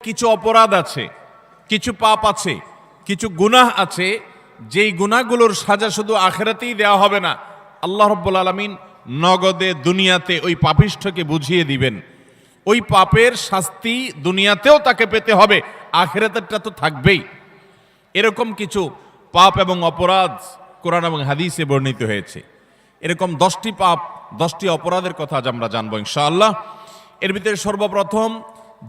কিছু অপরাধ আছে, কিছু পাপ আছে, কিছু গুনাহ আছে, যেই গুনাহগুলোর সাজা শুধু আখিরাতেই দেওয়া হবে না, আল্লাহ রাব্বুল আলামিন নগদে দুনিয়াতে ওই পাপিষ্ঠকে বুঝিয়ে দিবেন। ওই পাপের শাস্তি দুনিয়াতেও তাকে পেতে হবে, আখিরাতেরটা তো থাকবেই। এরকম কিছু পাপ এবং অপরাধ কোরআন এবং হাদিসে বর্ণিত হয়েছে। এরকম 10টি পাপ, 10টি অপরাধের কথা আজ আমরা জানবো ইনশাআল্লাহ। এর ভিতরে সর্বপ্রথম,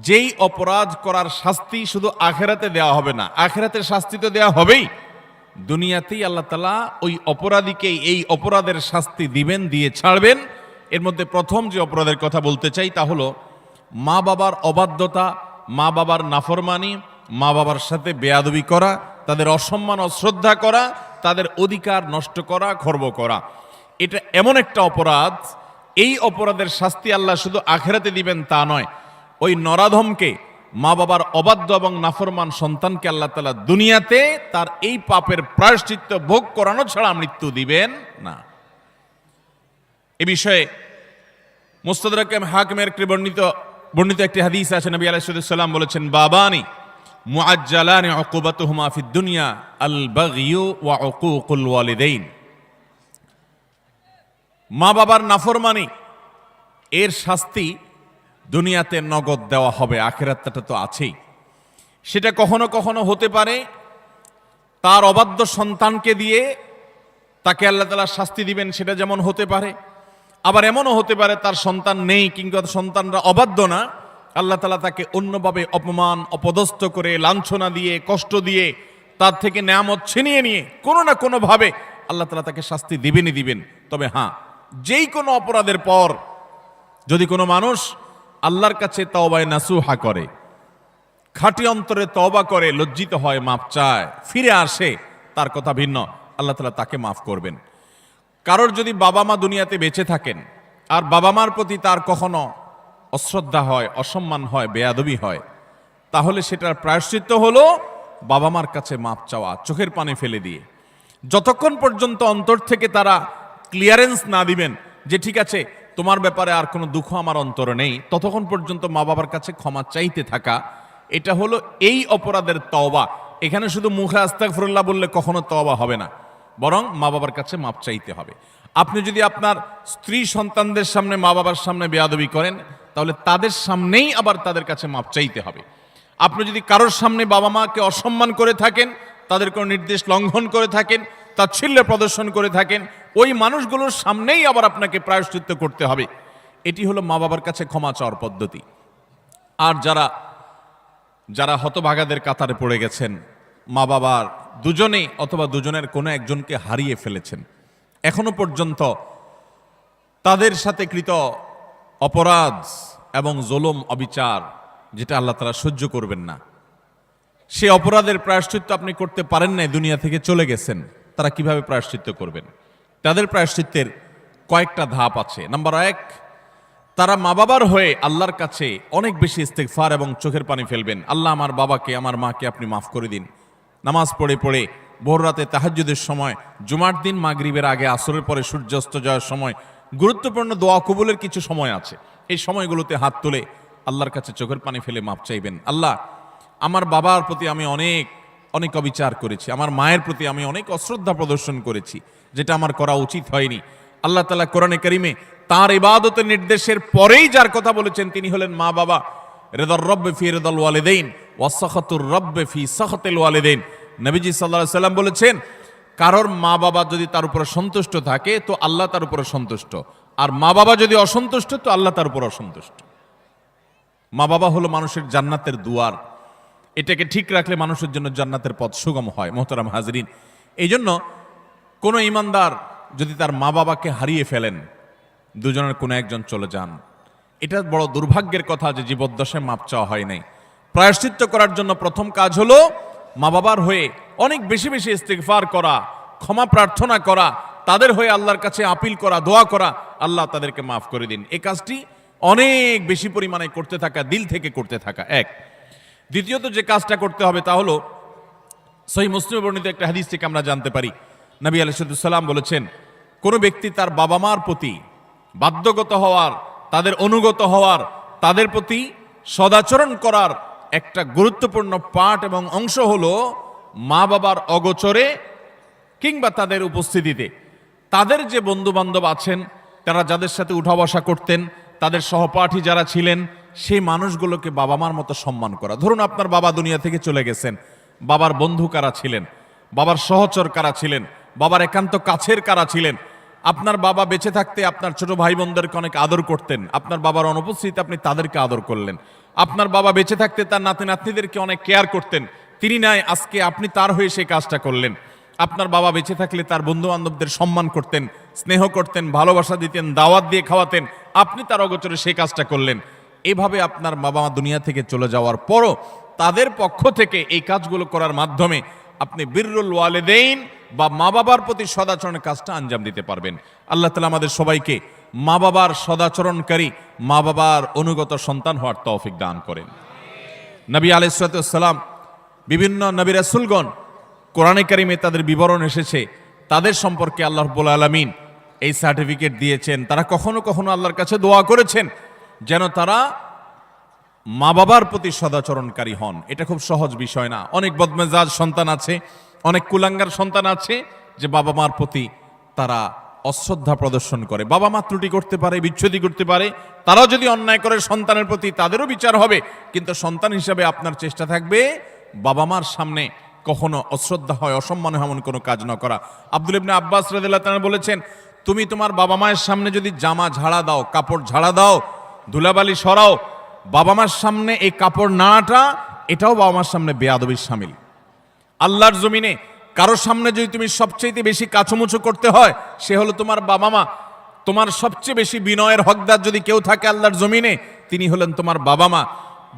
যেই অপরাধ করার শাস্তি শুধু আখিরাতে দেওয়া হবে না, আখিরাতের শাস্তি তো দেওয়া হবেই, দুনিয়াতেই আল্লাহ তাআলা ওই অপরাধীকে এই অপরাধের শাস্তি দিবেন, দিয়ে ছাড়বেন। এর মধ্যে প্রথম যে অপরাধের কথা বলতে চাই তা হলো মা বাবার অবাধ্যতা, মা বাবার নাফরমানি, মা বাবার সাথে বেয়াদবি করা, তাদের অসম্মান অশ্রদ্ধা করা, তাদের অধিকার নষ্ট করা, খর্ব করা। এটা এমন একটা অপরাধ, এই অপরাধের শাস্তি আল্লাহ শুধু আখিরাতে দিবেন তা নয়, ওই নরাধমকে, মা বাবার অবাধ্য এবং নাফরমান সন্তানকে আল্লাহ তাআলা দুনিয়াতে তার এই পাপের প্রায়শ্চিত্ত ভোগ করানো ছাড়া মৃত্যু দিবেন না। এ বিষয়ে মুস্তাদরাক হাকিমের বর্ণিত একটি হাদিস আছে, নবী আলাইহিস সালাম বলেছেন, বাবানি মুআজ্জালানি উকুবাতুহুমা ফিদ দুনিয়া আল বাগয়ু ওয়া উকুকুল ওয়ালিদাইন। মা বাবার নাফরমানি এর শাস্তি দুনিয়াতে নগদ দেওয়া হবে, আখিরাতটা তো আছেই। সেটা কখনো কখনো হতে পারে তার অবাধ্য সন্তানকে দিয়ে তাকে আল্লাহ তাআলা শাস্তি দিবেন, সেটা যেমন হতে পারে। আবার এমনও হতে পারে তার সন্তান নেই কিংবা সন্তানরা অবাধ্য না, আল্লাহ তাআলা তাকে অন্যভাবে অপমান অপদস্থ করে, লাঞ্ছনা দিয়ে, কষ্ট দিয়ে, তার থেকে নেয়ামত ছিনিয়ে নিয়ে কোনো না কোনোভাবে আল্লাহ তাআলা তাকে শাস্তি দিবেনই দিবেন। তবে হ্যাঁ, যেই কোনো অপরাধের পর যদি কোনো মানুষ আল্লাহর কাছে তওবায়ে নাসুহা করে, খাঁটি অন্তরে তওবা করে, লজ্জিত হয়, মাপ চায়, ফিরে আসে, তার কথা ভিন্ন, আল্লাহ তাআলা তাকে মাফ করবেন। কারোর যদি বাবা মা দুনিয়াতে বেঁচে থাকেন আর বাবা মার প্রতি তার কখনো অশ্রদ্ধা হয়, অসম্মান হয়, বেয়াদবি হয়, তাহলে সেটার প্রায়শ্চিত্ত হলো বাবা মার কাছে মাপ চাওয়া, চোখের পানি ফেলে দিয়ে। যতক্ষণ পর্যন্ত অন্তর থেকে তারা ক্লিয়ারেন্স না দিবেন যে ঠিক আছে তোমার ব্যাপারে আর কোনো দুঃখ আমার অন্তরে নেই, ততক্ষণ পর্যন্ত মা বাবার কাছে ক্ষমা চাইতে থাকা, এটা হলো এই অপরাধের তওবা। এখানে শুধু মুখে আস্তাগফিরুল্লাহ বললে কখনো তওবা হবে না, বরং মা বাবার কাছে মাপ চাইতে হবে। আপনি যদি আপনার স্ত্রী সন্তানদের সামনে, মা বাবার সামনে বেয়াদবি করেন, তাহলে তাদের সামনেই আবার তাদের কাছে মাপ চাইতে হবে। আপনি যদি কারোর সামনে বাবা মাকে অসম্মান করে থাকেন, তাদের কোনো নির্দেশ লঙ্ঘন করে থাকেন, তাচ্ছিল্য প্রদর্শন করে থাকেন, ওই মানুষগুলোর সামনেই আবার আপনাকে প্রায়শ্চিত্ত করতে হবে। এটি হলো মা বাবার কাছে ক্ষমা চাওয়ার পদ্ধতি। আর যারা হতভাগাদের কাতারে পড়ে গেছেন, মা বাবার দুজনেই অথবা দুজনের কোনো একজনকে হারিয়ে ফেলেছেন, এখনো পর্যন্ত তাদের সাথে কৃত অপরাধ এবং জুলুম, অবিচার, যেটা আল্লাহ তাআলা সহ্য করবেন না, সে অপরাধের প্রায়শ্চিত্ত আপনি করতে পারেন নাই, দুনিয়া থেকে চলে গেছেন, তারা কিভাবে প্রায়শ্চিত্ত করবেন? তাদের প্রায়শ্চিত্তের কয়েকটা ধাপ আছে। নাম্বার 1, তারা মা বাবার হয়ে আল্লাহর কাছে অনেক বেশি ইস্তেগফার এবং চোখের পানি ফেলবেন। আল্লাহ, আমার বাবাকে, আমার মাকে আপনি মাফ করে দিন। নামাজ পড়ে পড়ে ভোর রাতে তাহাজ্জুদের সময়, জুমার দিন মাগরিবের আগে, আসরের পরে সূর্যাস্ত যাওয়ার সময়, গুরুত্বপূর্ণ দোয়া কবুলের কিছু সময় আছে, এই সময়গুলোতে হাত তুলে আল্লাহর কাছে চোখের পানি ফেলে মাপ চাইবেন। আল্লাহ, আমার বাবার প্রতি আমি অনেক অনেক অবিচার করেছি, আমার মায়ের প্রতি আমি অনেক অশ্রদ্ধা প্রদর্শন করেছি, যেটা আমার করা উচিত হয়নি। আল্লাহ তাআলা কোরআনে কারিমে তার ইবাদতের নির্দেশের পরেই যার কথা বলেছেন তিনি হলেন মা বাবা। রিদার রব্বি ফি রিদাল ওয়ালিদাইন ওয়া সাখাতুর রব্বি ফি সাখাতিল ওয়ালিদাইন। নবীজি সাল্লাল্লাহু আলাইহি সাল্লাম বলেছেন, কারোর মা বাবা যদি তার উপরে সন্তুষ্ট থাকে তো আল্লাহ তার উপরে সন্তুষ্ট, আর মা বাবা যদি অসন্তুষ্ট তো আল্লাহ তার উপর অসন্তুষ্ট। মা বাবা হলো মানুষের জান্নাতের দুয়ার, এটাকে ঠিক রাখলে মানুষের জন্য জান্নাতের পথ সুগম হয়। মোহতারাম হাজরিন, এই জন্য কোনো ইমানদার যদি তার মা বাবাকে হারিয়ে ফেলেন, দুজনের কোনো একজন চলে যান, এটা বড় দুর্ভাগ্যের কথা যে জীবদ্দশায় মাপ চাওয়া হয় নাই। প্রায়শ্চিত্ত করার জন্য প্রথম কাজ হলো মা বাবার হয়ে অনেক বেশি বেশি ইস্তিগফার করা, ক্ষমা প্রার্থনা করা, তাদের হয়ে আল্লাহর কাছে আপিল করা, দোয়া করা, আল্লাহ তাদেরকে মাফ করে দিন। এই কাজটি অনেক বেশি পরিমাণে করতে থাকা, দিল থেকে করতে থাকা এক। দ্বিতীয়ত যে কাজটা করতে হবে তা হলো সহিহ মুসলিমে বর্ণিত একটা হাদিস থেকে আমরা জানতে পারি, নবী আলাইহিস সালাম বলেছেন, কোন ব্যক্তি তার বাবা মার প্রতি বাধ্যগত হওয়ার, তাদের অনুগত হওয়ার, তাদের প্রতি সদাচরণ করার একটা গুরুত্বপূর্ণ পার্ট এবং অংশ হলো মা বাবার অগোচরে কিংবা তাদের উপস্থিতিতে তাদের যে বন্ধু বান্ধব আছেন, তারা যাদের সাথে উঠা বসা করতেন, তাদের সহপাঠী যারা ছিলেন, সেই মানুষগুলোকে বাবা মার মতো সম্মান করা। ধরুন আপনার বাবা দুনিয়া থেকে চলে গেছেন, বাবার বন্ধু কারা ছিলেন, বাবার সহচর কারা ছিলেন, বাবার একান্ত কাছের কারা ছিলেন। আপনার বাবা বেঁচে থাকতে আপনার ছোট ভাই বোনদেরকে অনেক আদর করতেন, আপনার বাবার অনুপস্থিতিতে আপনি তাদেরকে আদর করলেন। আপনার বাবা বেঁচে থাকতে তার নাতি নাতনিদেরকে অনেক কেয়ার করতেন, তিনি নাই, আজকে আপনি তার হয়ে সেই কাজটা করলেন। আপনার বাবা বেঁচে থাকলে তার বন্ধু বান্ধবদের সম্মান করতেন, স্নেহ করতেন, ভালোবাসা দিতেন, দাওয়াত দিয়ে খাওয়াতেন, আপনি তার অগোচরে সেই কাজটা করলেন। এভাবে আপনার বাবা মা দুনিয়া থেকে চলে যাওয়ার পরও তাদের পক্ষ থেকে এই কাজগুলো করার মাধ্যমে আপনি বিররুল ওয়ালিদাইন বা মা বাবার প্রতি সদাচরণের কাজটা আঞ্জাম দিতে পারবেন। আল্লাহ তাআলা আমাদের সবাইকে মা বাবার সদাচরণকারী, মা বাবার অনুগত সন্তান হওয়ার তৌফিক দান করেন। নবী আলাইহিস সালাম, বিভিন্ন নবী রাসূলগণ কোরআনে কারিমে তাদের বিবরণ এসেছে, তাদের সম্পর্কে আল্লাহ রাব্বুল আলামিন এই সার্টিফিকেট দিয়েছেন। তারা কখনো কখনো আল্লাহর কাছে দোয়া করেছেন যেন তারা মা বাবার প্রতি সদাচরণকারী হন। এটা খুব সহজ বিষয় না। অনেক বদমেজাজ সন্তান আছে, অনেক কুলাঙ্গার সন্তান আছে যে বাবা মার প্রতি তারা অশ্রদ্ধা প্রদর্শন করে। বাবা মা ত্রুটি করতে পারে, বিচ্ছুতি করতে পারে, তারাও যদি অন্যায় করে সন্তানের প্রতি তাদেরও বিচার হবে, কিন্তু সন্তান হিসাবে আপনার চেষ্টা থাকবে বাবা মার সামনে কখনো অশ্রদ্ধা হয়, অসম্মান হয় এমন কোনো কাজ না করা। আব্দুল ইবনে আব্বাস রাদিয়াল্লাহু তাআলা বলেছেন, তুমি তোমার বাবা মায়ের সামনে যদি জামা ঝাড়া দাও, কাপড় ঝাড়া দাও, ধুলাবালি সরাও, বাবা মার সামনে এই কাপড় নাড়াটা এটাও বাবা মার সামনে বেয়াদবির শামিল। আল্লাহর জমিনে কারোর সামনে যদি তুমি সবচেয়ে বেশি কাছুমুছু করতে হয়, সে হলো তোমার বাবা মা। তোমার সবচেয়ে বেশি বিনয়ের হকদার যদি কেউ থাকে আল্লাহর জমিনে, তিনি হলেন তোমার বাবা মা।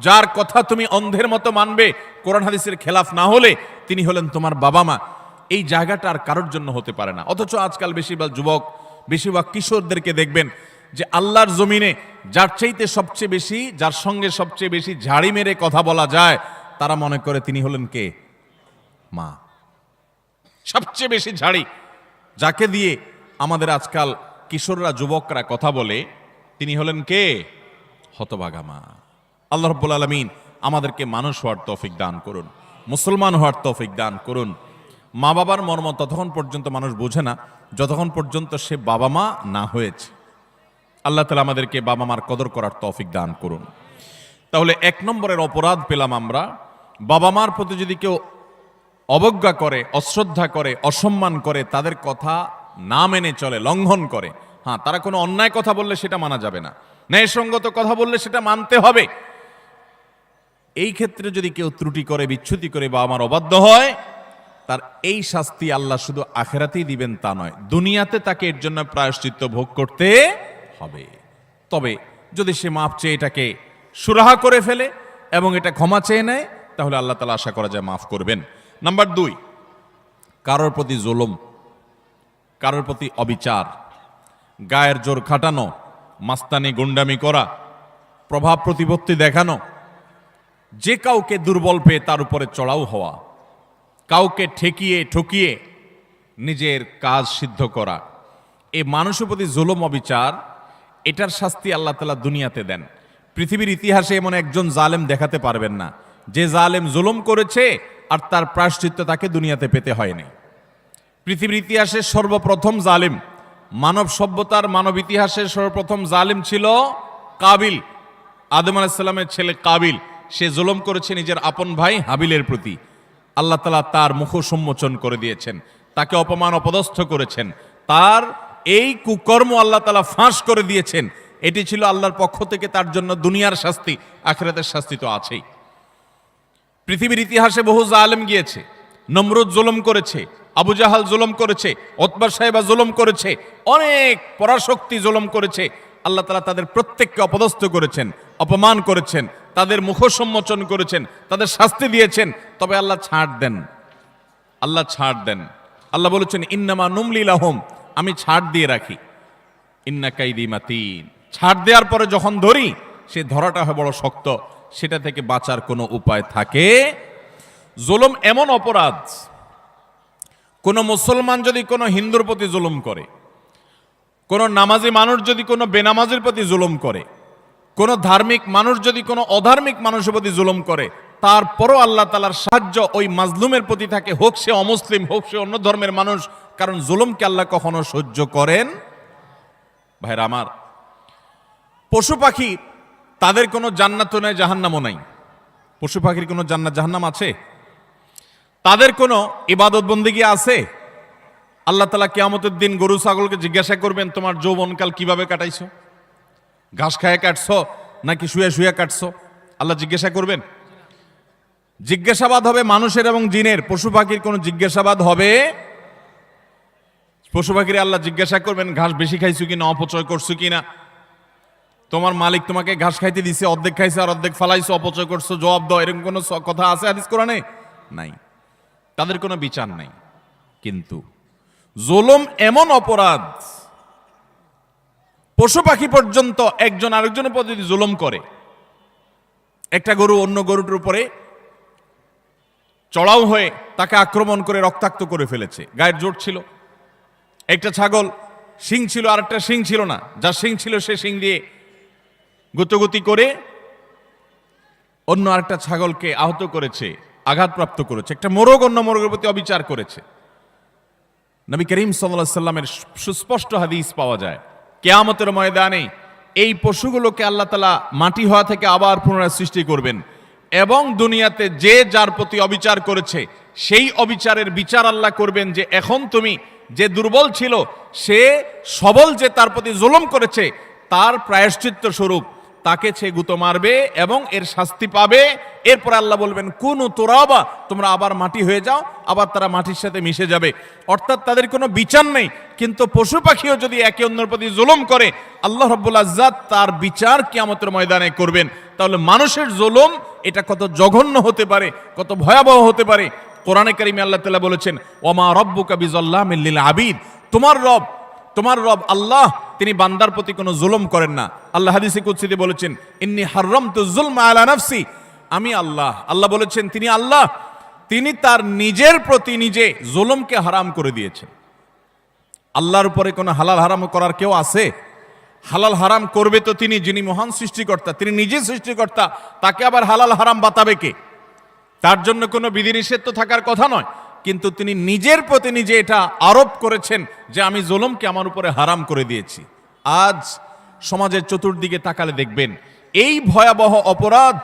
যার কথা তুমি অন্ধের মতো মানবে, কোরআন হাদিসের খেলাফ না হলে, তিনি হলেন তোমার বাবা মা। এই জায়গাটা আর কারোর জন্য হতে পারে না। অথচ আজকাল বেশিরভাগ যুবক, বেশিরভাগ কিশোরদেরকে দেখবেন যে আল্লাহর জমিনে যার চাইতে সবচেয়ে বেশি, যার সঙ্গে সবচেয়ে বেশি ঝাড়ি মেরে কথা বলা যায়, তারা মনে করে তিনি হলেন কে? মা। সবচেয়ে বেশি ঝাড়ি যাকে দিয়ে আমাদের আজকাল কিশোররা, যুবকরা কথা বলে, তিনি হলেন কে? হতভাগা মা। আল্লাহ রাব্বুল আলামিন আমাদেরকে মানুষ হওয়ার তৌফিক দান করুন, মুসলমান হওয়ার তৌফিক দান করুন। মা বাবার মর্ম ততক্ষণ পর্যন্ত মানুষ বোঝে না যতক্ষণ পর্যন্ত সে বাবা মা না হয়েছে। আল্লাহ তাআলা আমাদেরকে বাবা মার কদর করার তৌফিক দান করুন। তাহলে 1 নম্বরের অপরাধ পেলাম আমরা, বাবা মার প্রতি যদি কেউ অবজ্ঞা করে, অশ্রদ্ধা করে, অসম্মান করে, তাদের কথা না মেনে চলে, লঙ্ঘন করে। হ্যাঁ, তারা কোনো অন্যায় কথা বললে সেটা মানা যাবে না, ন্যায়সঙ্গত কথা বললে সেটা মানতে হবে। এই ক্ষেত্রে যদি কেউ ত্রুটি করে, বিচ্যুতি করে, বাবা মার অবাধ্য হয়, তার এই শাস্তি আল্লাহ শুধু আখিরাতেই দিবেন তা নয়, দুনিয়াতে তাকে এর জন্য প্রায়শ্চিত্ত ভোগ করতে হবে। তবে যদি সে মাপ চেয়ে এটাকে সুরাহা করে ফেলে এবং এটা ক্ষমা চেয়ে নেয়, তাহলে আল্লাহ তাআলা আশা করা যায় মাফ করবেন। নাম্বার 2, কারোর প্রতি জুলুম, কারোর প্রতি অবিচার, গায়ের জোর খাটানো, মাস্তানি গুন্ডামি করা, প্রভাব প্রতিপত্তি দেখানো, যে কাউকে দুর্বল পেয়ে তার উপরে চড়াও হওয়া, কাউকে ঠকিয়ে নিজের কাজ সিদ্ধ করা, এই মানুষের প্রতি জুলুম, অবিচার, এটার শাস্তি আল্লাহ তাআলা দুনিয়াতে দেন। পৃথিবীর ইতিহাসে এমন একজন জালেম দেখাতে পারবেন না যে জালেম জুলুম করেছে আর তার প্রায়শ্চিত্ত তাকে দুনিয়াতে পেতে হয়নি। পৃথিবীর ইতিহাসে সর্বপ্রথম জালেম, মানব সভ্যতার, মানব ইতিহাসের সর্বপ্রথম জালেম ছিল কাবিল, আদম আলাইহিস সালামের ছেলে কাবিল। সে জুলুম করেছে নিজের আপন ভাই হাবিলের প্রতি। আল্লাহ তাআলা তার মুখ সম্মোচন করে দিয়েছেন, তাকে অপমান অপদস্থ করেছেন, তার এই কুকর্ম আল্লাহ তাআলা ফাঁস করে দিয়েছেন। এটি ছিল আল্লাহর পক্ষ থেকে তার জন্য দুনিয়ার শাস্তি, আখিরাতের শাস্তি তো আছেই। পৃথিবীর ইতিহাসে বহু জালেম গিয়েছে, নমরুদ জুলুম করেছে, আবু জাহাল জুলুম করেছে, উতবা সাহেবা জুলুম করেছে, অনেক পরাশক্তি জুলুম করেছে। আল্লাহ তাআলা তাদের প্রত্যেককে অপদস্থ করেছেন, অপমান করেছেন, তাদের মুখ সম্মোচন করেছেন, তাদের শাস্তি দিয়েছেন। তবে আল্লাহ ছাড় দেন, আল্লাহ ছাড় দেন। আল্লাহ বলেছেন ইন্নামা নুমলি লাহুম, আমি ছাড় দিয়ে রাখি, ইন্না কাইদি মাতিন। ছাড় দেওয়ার পরে যখন ধরি, সে ধরাটা হয় বড় শক্ত, সেটা থেকে বাঁচার কোনো উপায় থাকে। জুলুম এমন অপরাধ, কোন মুসলমান যদি কোনো হিন্দুর প্রতি জুলুম করে, কোন নামাজি মানুষ যদি কোনো বেনামাজির প্রতি জুলুম করে, কোন ধার্মিক মানুষ যদি কোনো অধার্মিক মানুষের প্রতি জুলুম করে, তারপরও আল্লাহ তাআলার সাহায্য ওই মাজলুমের প্রতি থাকে, হোক সে অমুসলিম, হোক সে অন্য ধর্মের মানুষ, কারণ জুলুমকে আল্লাহ কখনো সহ্য করেন। ভাইরা আমার, পশু পাখি তাদের কোনো জান্নাতও নাই, জাহান্নামও নাই। পশু পাখির কোনো জান্নাত জাহান্নাম আছে? তাদের কোনো ইবাদত বন্দেগী আছে? আল্লাহ তাআলা কিয়ামতের দিন গরু ছাগলকে জিজ্ঞাসা করবেন, তোমার যৌবনকাল কিভাবে কাটাইছো? ঘাস খায় কাটছো নাকি শুয়ে শুয়ে কাটছো? আল্লাহ জিজ্ঞাসা করবেন। জিজ্ঞাসাবাদ হবে মানুষের এবং জিনের। পশু পাখির কোনো জিজ্ঞাসাবাদ হবে? পশু পাখির আল্লাহ জিজ্ঞাসা করবেন, ঘাস বেশি খাইছো কিনা, অপচয় করছো কিনা? তোমার মালিক তোমাকে ঘাস খাইতে দিছে, অর্ধেক খাইছো আর অর্ধেক ফালাইছো, অপচয় করছো, জবাব দাও। এরকম কোনো কথা আছে হাদিস কোরআনে? নাই। তাদের কোনো বিচার নাই। কিন্তু জুলুম এমন অপরাধ, পশু পাখি পর্যন্ত একজন আরেকজনের প্রতি জুলুম করে। একটা গরু অন্য গরুটার উপরে চড়াও হয়ে তাকে আক্রমণ করে রক্তাক্ত করে ফেলেছে, গায়ের জোর ছিল। একটা ছাগল শিং ছিল, আর একটা শিং ছিল না, যার শিং ছিল সে শিং দিয়ে গুতগুতি করে অন্য আরেকটা ছাগলকে আহত করেছে, আঘাতপ্রাপ্ত করেছে। একটা মোরগ অন্য মোরগের প্রতি অবিচার করেছে। নবী করিম সাল্লাল্লাহু আলাইহি সাল্লামের সুস্পষ্ট হাদিস পাওয়া যায়, কিয়ামতের ময়দানে এই পশুগুলোকে আল্লাহ তাআলা মাটি হওয়া থেকে আবার পুনরায় সৃষ্টি করবেন এবং দুনিয়াতে যে যার প্রতি অবিচার করেছে সেই অবিচারের বিচার আল্লাহ করবেন। যে এখন তুমি যে দুর্বল ছিল, সে সবল যে তার প্রতি জুলুম করেছে, তার প্রায়শ্চিত্ত স্বরূপ তাকে সে গুঁতো মারবে এবং এর শাস্তি পাবে। এরপর আল্লাহ বলবেন, কুনু তুরাবা, তোমরা আবার মাটি হয়ে যাও, আবার তারা মাটির সাথে মিশে যাবে। অর্থাৎ তাদের কোনো বিচার নেই। কিন্তু পশু পাখিও যদি একে অন্যের প্রতি জুলুম করে, আল্লাহ রাব্বুল ইজ্জত তার বিচার কিয়ামতের ময়দানে করবেন। তাহলে মানুষের জুলুম এটা কত জঘন্য হতে পারে, কত ভয়াবহ হতে পারে। কোরআনে কারিমে আল্লাহ তাআলা বলেছেন, ওমা রব্বুকা বিযাল্লামিল লিল আবিদ, তোমার রব আল্লাহ তিনি বান্দার প্রতি কোনো জুলুম করেন না। আল্লাহ হাদিসে কুদসিতে বলেছেন, ইন্নী হাররামতু যুলমা আলা নাফসি, আমি আল্লাহ বলেছেন তিনি আল্লাহ, তিনি তার নিজের প্রতি নিজে জুলুমকে হারাম করে দিয়েছেন। আল্লাহর উপরে কোনো হালাল হারাম করার কেউ আছে? হালাল হারাম করবে তো তিনি, যিনি মহান সৃষ্টিকর্তা, তিনি নিজে সৃষ্টিকর্তা, তাকে আবার হালাল হারাম বাতাবে কে? তার জন্য কোনো বিধিনিষেধ তো থাকার কথা নয়, কিন্তু তিনি নিজের প্রতি নিজে এটা আরোপ করেছেন যে আমি জুলুমকে আমার উপরে হারাম করে দিয়েছি। আজ সমাজের চতুর্দিকে তাকালে দেখবেন এই ভয়াবহ অপরাধ।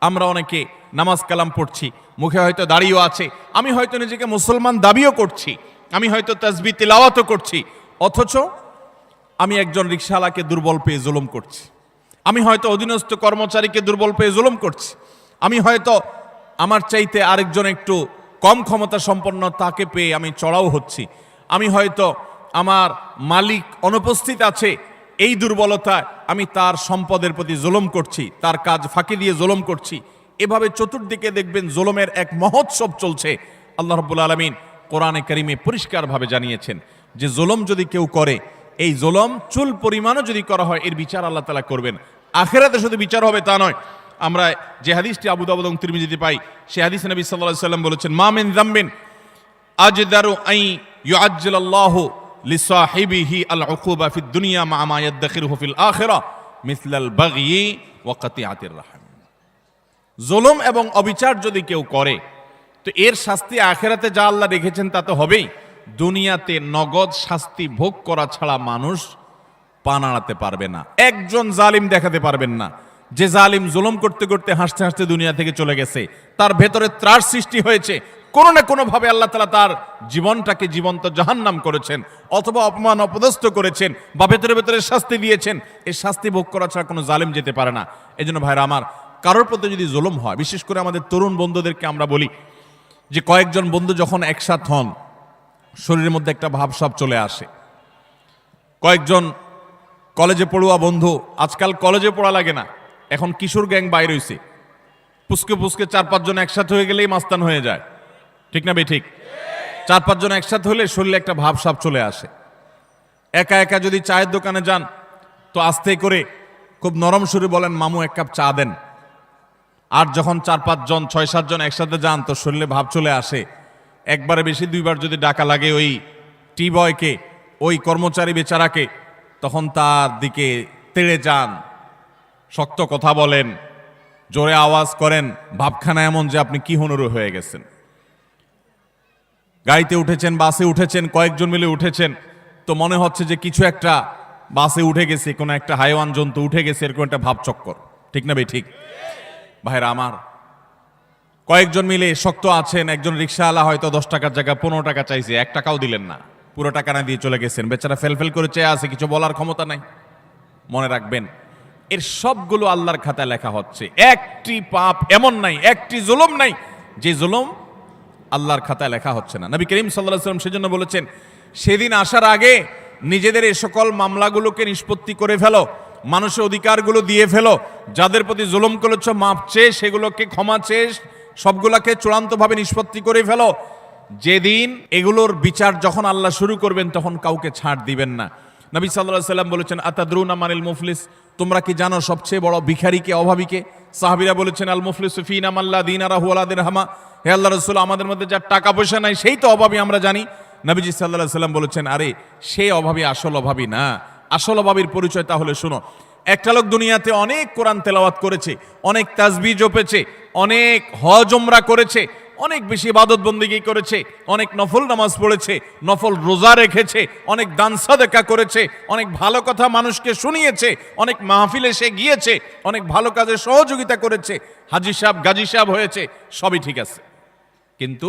আমরা অনেকে নামাজ কালাম পড়ছি, মুখে হয়তো দাড়িও আছে, আমি হয়তো নিজেকে মুসলমান দাবিও করছি, আমি হয়তো তাসবিহ তিলাওয়াতও করছি, অথচ আমি একজন রিকশাওয়ালাকে দুর্বল পেয়ে জুলুম করছি, আমি হয়তো অধীনস্থ কর্মচারীকে দুর্বল পেয়ে জুলুম করছি, আমি হয়তো আমার চাইতে আরেকজন একটু কম ক্ষমতা সম্পন্ন তাকে পেয়ে আমি চড়াও হচ্ছি, আমি হয়তো আমার মালিক অনুপস্থিত আছে, এই দুর্বলতায় আমি তার সম্পদের প্রতি জুলুম করছি, তার কাজ ফাঁকি দিয়ে জুলুম করছি। এভাবে চতুর্দিকে দেখবেন জুলুমের এক মহোৎসব চলছে। আল্লাহ রাব্বুল আলামিন কোরআনে কারিমে পরিষ্কারভাবে জানিয়েছেন যে জুলুম যদি কেউ করে, এই জুলুম চুল পরিমাণও যদি করা হয়, এর বিচার আল্লাহ তাআলা করবেন। আখিরাতে শুধু বিচার হবে তা নয়। আমরা যে হাদিসটি আবু দাউদ এবং তিরমিজিতে পাই, সেই হাদিসে নবী সাল্লাল্লাহু আলাইহি ওয়াসাল্লাম বলেছেন, মা মিন যামবিন আজদারু আই ইউআজ্জিলাল্লাহু লিসাহিবিহি আল উকুবা ফিদ দুনিয়া মা মা ইয়াদখিরুহু ফিল আখিরাহ মিসলাল বাগয়ি ওয়া কাতিআতির রাহম। জুলুম এবং অবিচার যদি কেউ করে, তো এর শাস্তি আখিরাতে যা আল্লাহ রেখেছেন তা তো হবেই, দুনিয়াতে নগদ শাস্তি ভোগ করা ছাড়া মানুষ পা নাড়াতে পারবে না। একজন জালিম দেখাতে পারবেন না যে জালিম জুলুম করতে করতে হাসতে হাসতে দুনিয়া থেকে চলে গেছে, তার ভেতরে ত্রাস সৃষ্টি হয়েছে, কোনো না কোনো ভাবে আল্লাহ তাআলা তার জীবনটাকে জীবন্ত জাহান্নাম করেছেন, অথবা অপমান অপদস্থ করেছেন, বা ভেতরে ভেতরে শাস্তি দিয়েছেন। এই শাস্তি ভোগ করা ছাড়া কোনো জালিম যেতে পারে না। এই জন্য ভাইরা আমার, কারোর প্রতি যদি জুলুম হয়, বিশেষ করে আমাদের তরুণ বন্ধুদেরকে আমরা বলি যে কয়েকজন বন্ধু যখন একসাথ হন, শরীরের মধ্যে একটা ভাবসাব চলে আসে। কয়েকজন কলেজে পড়ুয়া বন্ধু, আজকাল কলেজে পড়া লাগে না, এখন কিশোর গ্যাং বাইর হইছে, পুস্কে পুস্কে 4-5 জন একসাথে হয়ে গেলেই মাস্তান হয়ে যায়, ঠিক না ঠিক? 4-5 জন একসাথে হলে শরীরে একটা ভাবসাব চলে আসে। একা একা যদি চায়ের দোকানে যান, তো আস্তে করে খুব নরম সুরে বলেন, মামু এক কাপ চা দেন। আর যখন 4-5 জন 6-7 জন একসাথে যান, তো শরীরে ভাব চলে আসে। একবারে বেশি 2বার যদি ডাকা লাগে ওই টি বয়কে, ওই কর্মচারী বেচারাকে, তখন তার দিকে তেড়ে যান, শক্ত কথা বলেন, জোরে আওয়াজ করেন, ভাবখানা এমন যে আপনি কি হুনুরু হয়ে গেছেন। গাড়িতে উঠেছেন, বাসে উঠেছেন, কয়েকজন মিলে উঠেছেন, তো মনে হচ্ছে যে কিছু একটা বাসে উঠে গেছে, কোনো একটা হাইওয়ান জন্তু উঠে গেছে, এরকম একটা ভাবচক্কর, ঠিক না ভাই? ঠিক ভাইরা আমার, কয়েকজন মিলে শক্ত আছেন, একজন রিক্সাওয়ালা হয়তো 10 টাকার জায়গায় 15 টাকা চাইছে, 1 টাকাও দিলেন না, পুরো টাকা না দিয়ে চলে গেছেন, বেচারা ফেলফেল করে চেয়ে আছে, কিছু বলার ক্ষমতা নাই। মনে রাখবেন, এর সবগুলো আল্লাহর খাতায় লেখা হচ্ছে। একটি পাপ এমন নাই, একটি জুলুম নাই যে জুলুম আল্লাহর খাতায় লেখা হচ্ছে না। নবী করিম সাল্লাল্লাহু আলাইহি ওয়াসাল্লাম সেজন্য বলেছেন, সেদিন আসার আগে নিজেদের এই সকল মামলাগুলোকে নিষ্পত্তি করে ফেলো, মানুষের অধিকারগুলো দিয়ে ফেলো, যাদের প্রতি জুলুম করেছো মাপ চেয়ে সেগুলোকে ক্ষমা চেয়ে সবগুলোকে চূড়ান্তভাবে নিষ্পত্তি করে ফেলো। যেদিন এগুলোর বিচার যখন আল্লাহ শুরু করবেন তখন কাউকে ছাড় দিবেন না। নবী সাল্লাল্লাহু আলাইহি ওয়াসাল্লাম বলেছেন, আতাদরুনা মানিল মুফলিস, তোমরা কি জানো সবচেয়ে বড় ভিখারিকে, অভাবীকে? সাহাবীরা বলেছেন, আল মুফলিসু ফিনা মাল্লা দিনারাহু ওয়ালা দিরহামা, হে আল্লাহর রাসূল, আমাদের মধ্যে যার টাকা পয়সা নাই সেই তো অভাবী, আমরা জানি। নবীজি সাল্লাল্লাহু আলাইহি ওয়াসাল্লাম বলেছেন, আরে সেই অভাবী আসল অভাবী না, আসল অভাবীর পরিচয় তাহলে শোনো। একটা লোক দুনিয়াতে অনেক কোরআন তেলাওয়াত করেছে, অনেক তাসবিহ জপেছে, অনেক হজ উমরা করেছে, অনেক বেশি ইবাদত বন্দেগী করেছে, অনেক নফল নামাজ পড়েছে, নফল রোজা রেখেছে, অনেক দান সাদেকা করেছে, অনেক ভালো কথা মানুষকে শুনিয়েছে, অনেক মাহফিলে সে গিয়েছে, অনেক ভালো কাজে সহযোগিতা করেছে, হাজী সাহেব গাজী সাহেব হয়েছে, সবই ঠিক আছে। কিন্তু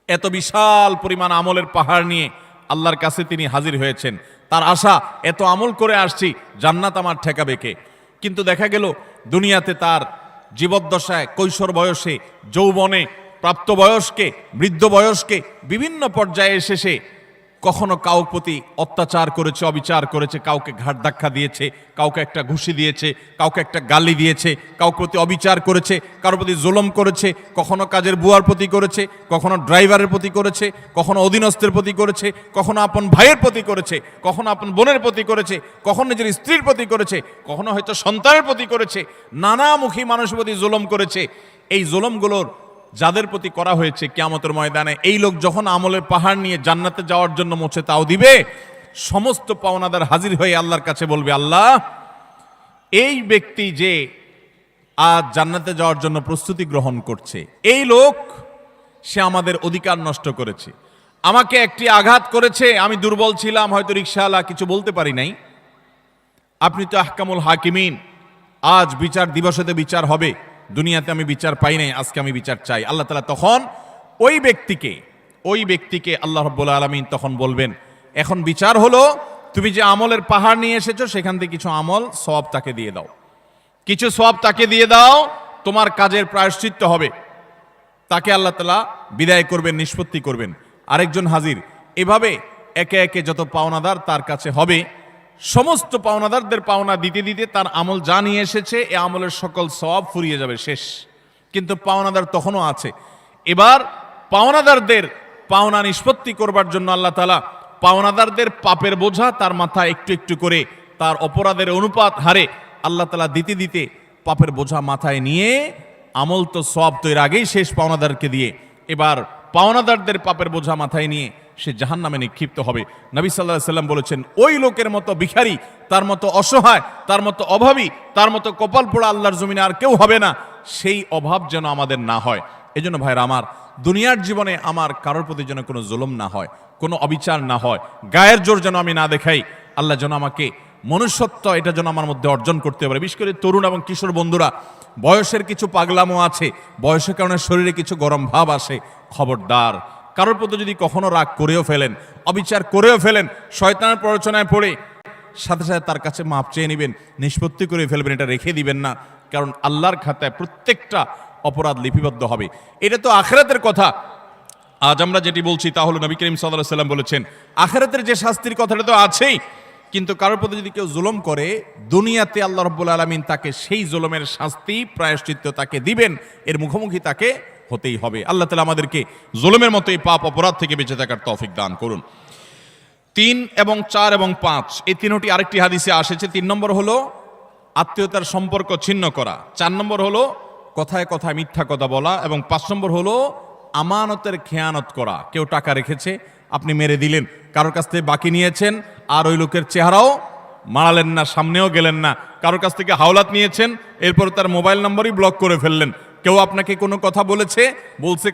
এত বিশাল পরিমাণ আমলের পাহাড় নিয়ে আল্লাহর কাছে তিনি হাজির হয়েছেন, তার আশা এত আমল করে আসছি, জান্নাত আমার ঠেকাবে কে? কিন্তু দেখা গেল দুনিয়াতে তার জীবদ্দশায়, কৈশোর বয়সে, যৌবনে, প্রাপ্তবয়স্কে, বৃদ্ধ বয়স্কে, বিভিন্ন পর্যায়ে এসে সে কখনো কাউ প্রতি অত্যাচার করেছে, অবিচার করেছে, কাউকে ঘাট ধাক্কা দিয়েছে, কাউকে একটা ঘুষি দিয়েছে, কাউকে একটা গালি দিয়েছে, কাউকে প্রতি অবিচার করেছে, কারোর প্রতি জুলুম করেছে, কখনো কাজের বুয়ার প্রতি করেছে, কখনো ড্রাইভারের প্রতি করেছে, কখনো অধীনস্থের প্রতি করেছে, কখনো আপন ভাইয়ের প্রতি করেছে, কখনো আপন বোনের প্রতি করেছে, কখনো নিজের স্ত্রীর প্রতি করেছে, কখনো হয়তো সন্তানের প্রতি করেছে, নানামুখী মানুষের প্রতি জুলুম করেছে। এই জুলুমগুলোর যাদের প্রতি করা হয়েছে, কিয়ামতের ময়দানে এই লোক যখন আমলের পাহাড় নিয়ে জান্নাতে যাওয়ার জন্য মোছে তাও দিবে, সমস্ত পাওনাদার হাজির হয়ে আল্লাহর কাছে বলবে, আল্লাহ, এই ব্যক্তি যে আজ জান্নাতে যাওয়ার জন্য প্রস্তুতি গ্রহণ করছে, এই লোক সে আমাদের অধিকার নষ্ট করেছে, আমাকে একটি আঘাত করেছে, আমি দুর্বল ছিলাম, হয়তো রিকশাওয়ালা, কিছু বলতে পারি নাই। আপনি তো আহকামুল হাকিমিন, আজ বিচার দিবসেতে বিচার হবে, দুনিয়াতে আমি বিচার পাই নাই, আজকে আমি বিচার চাই। আল্লাহ তাআলা তখন ওই ব্যক্তিকে আল্লাহ রাব্বুল আলামিন তখন বলবেন, এখন বিচার হলো, তুমি যে আমলের পাহাড় নিয়ে এসেছো সেখান থেকে কিছু আমল সওয়াব তাকে দিয়ে দাও, কিছু সওয়াব তাকে দিয়ে দাও, তোমার কাজের প্রায়শ্চিত্ত হবে। তাকে আল্লাহ তাআলা বিদায় করবেন, নিষ্পত্তি করবেন। আরেকজন হাজির, এভাবে একে একে যত পাওনাদার তার কাছে হবে, সমস্ত পাওনাদারদের পাওনা দিতে দিতে তার আমল যা নিয়ে এসেছে এ আমলের সকল সওয়াব ফুরিয়ে যাবে, শেষ। কিন্তু পাওনাদার তখনও আছে। এবার পাওনাদারদের পাওনা নিষ্পত্তি করবার জন্য আল্লাহ তাআলা পাওনাদারদের পাপের বোঝা তার মাথায় একটু একটু করে, তার অপরাধের অনুপাত হারে আল্লাহ তাআলা দিতে দিতে পাপের বোঝা মাথায় নিয়ে, আমল তো সওয়াব তো এর আগেই শেষ পাওনাদারকে দিয়ে, এবার পাওনাদারদের পাপের বোঝা মাথায় নিয়ে সে জাহান্নামে নিক্ষিপ্ত হবে। নবী সাল্লাল্লাহু আলাইহি সাল্লাম বলেছেন, ওই লোকের মতো ভিখারি, তার মতো অসহায়, তার মতো অভাবী, তার মতো কপাল পোড়া আল্লাহর জমিনে আর কেউ হবে না। সেই অভাব যেন আমাদের না হয়। এজন্য ভাইরা আমার, দুনিয়ার জীবনে আমার কারোর প্রতি যেন কোনো জুলুম না হয়, কোনো অবিচার না হয়, গায়ের জোর যেন আমি না দেখাই। আল্লাহ যেন আমাকে মনুষ্যত্ব, এটা যেন আমার মধ্যে অর্জন করতে পারে। বিশেষ করে তরুণ এবং কিশোর বন্ধুরা, বয়সের কিছু পাগলামো আছে, বয়সের কারণে শরীরে কিছু গরম ভাব আসে, খবরদার, কারোর প্রতি যদি কখনো রাগ করেও ফেলেন, অবিচার করেও ফেলেন, শয়তানের প্ররোচনায় পড়ে, সাথে সাথে তার কাছে মাপ চেয়ে নেবেন, নিষ্পত্তি করে ফেলবেন, এটা রেখে দিবেন না। কারণ আল্লাহর খাতায় প্রত্যেকটা অপরাধ লিপিবদ্ধ হবে। এটা তো আখিরাতের কথা। আজ আমরা যেটি বলছি তা হলো, নবী করিম সাল্লাল্লাহু আলাইহি ওয়াসাল্লাম বলেছেন, আখিরাতের যে শাস্তির কথাটা তো আছেই, কিন্তু কারোর প্রতি যদি কেউ জুলুম করে, দুনিয়াতে আল্লাহ রাব্বুল আলামিন তাকে সেই জুলুমের শাস্তি, প্রায়শ্চিত্ত তাকে দিবেন, এর মুখোমুখি তাকে হতেই হবে। আল্লাহ তাআলা আমাদেরকে জুলুমের মতো এই পাপ অপরাধ থেকে বেঁচে থাকার তৌফিক দান করুন। 3 এবং 4 এবং 5 এই তিনটি আরেকটি হাদিসে এসেছে। 3 নম্বর হলো আত্মীয়তার সম্পর্ক ছিন্ন করা, 4 নম্বর হলো কথায় কথায় মিথ্যা কথা বলা, এবং 5 নম্বর হলো আমানতের খেয়ানত করা। কেউ টাকা রেখেছে, আপনি মেরে দিলেন, কারোর কাছ থেকে বাকি নিয়েছেন, আর ওই লোকের চেহারাও মারালেন না, সামনেও গেলেন না, কারোর কাছ থেকে হাওলাত নিয়েছেন, এরপর তার মোবাইল নম্বরই ব্লক করে ফেললেন। কেউ আপনাকে কোনো কথা বলছে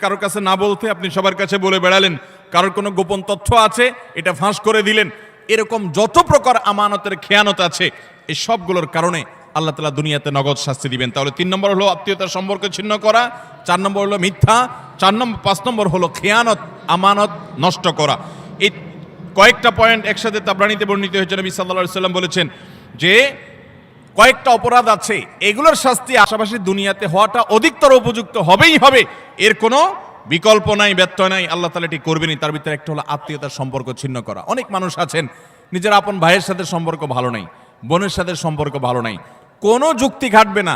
কারোর কাছে না বলতে আপনি সবার কাছে বলে বেড়ালেন, কারোর কোনো গোপন তথ্য আছে এটা ফাঁস করে দিলেন। এরকম যত প্রকার আমানতের খেয়ানত আছে এই সবগুলোর কারণে আল্লাহ তাআলা দুনিয়াতে নগদ শাস্তি দিবেন। তাহলে 3 নম্বর হলো আত্মীয়তার সম্পর্ক ছিন্ন করা, 4 নম্বর হলো মিথ্যা, 5 নম্বর হলো খেয়ানত, আমানত নষ্ট করা। এই কয়েকটা পয়েন্ট একসাথে তাবরানীতে বর্ণিত হয়েছে। নবী সাল্লাল্লাহু আলাইহি ওয়াসাল্লাম বলেছেন যে কয়েকটা অপরাধ আছে এগুলোর শাস্তি আশাপাশি দুনিয়াতে হওয়াটা অধিকতর উপযুক্ত হবেই হবে, এর কোনো বিকল্প নাই, ব্যত্যয় নাই, আল্লাহ তাআলা এটি করবেনই। তার ভিতরে একটা হলো আত্মীয়তার সম্পর্ক ছিন্ন করা। অনেক মানুষ আছেন নিজের আপন ভাইয়ের সাথে সম্পর্ক ভালো নাই, বোনের সাথে সম্পর্ক ভালো নাই, কোনো যুক্তি খাটবে না।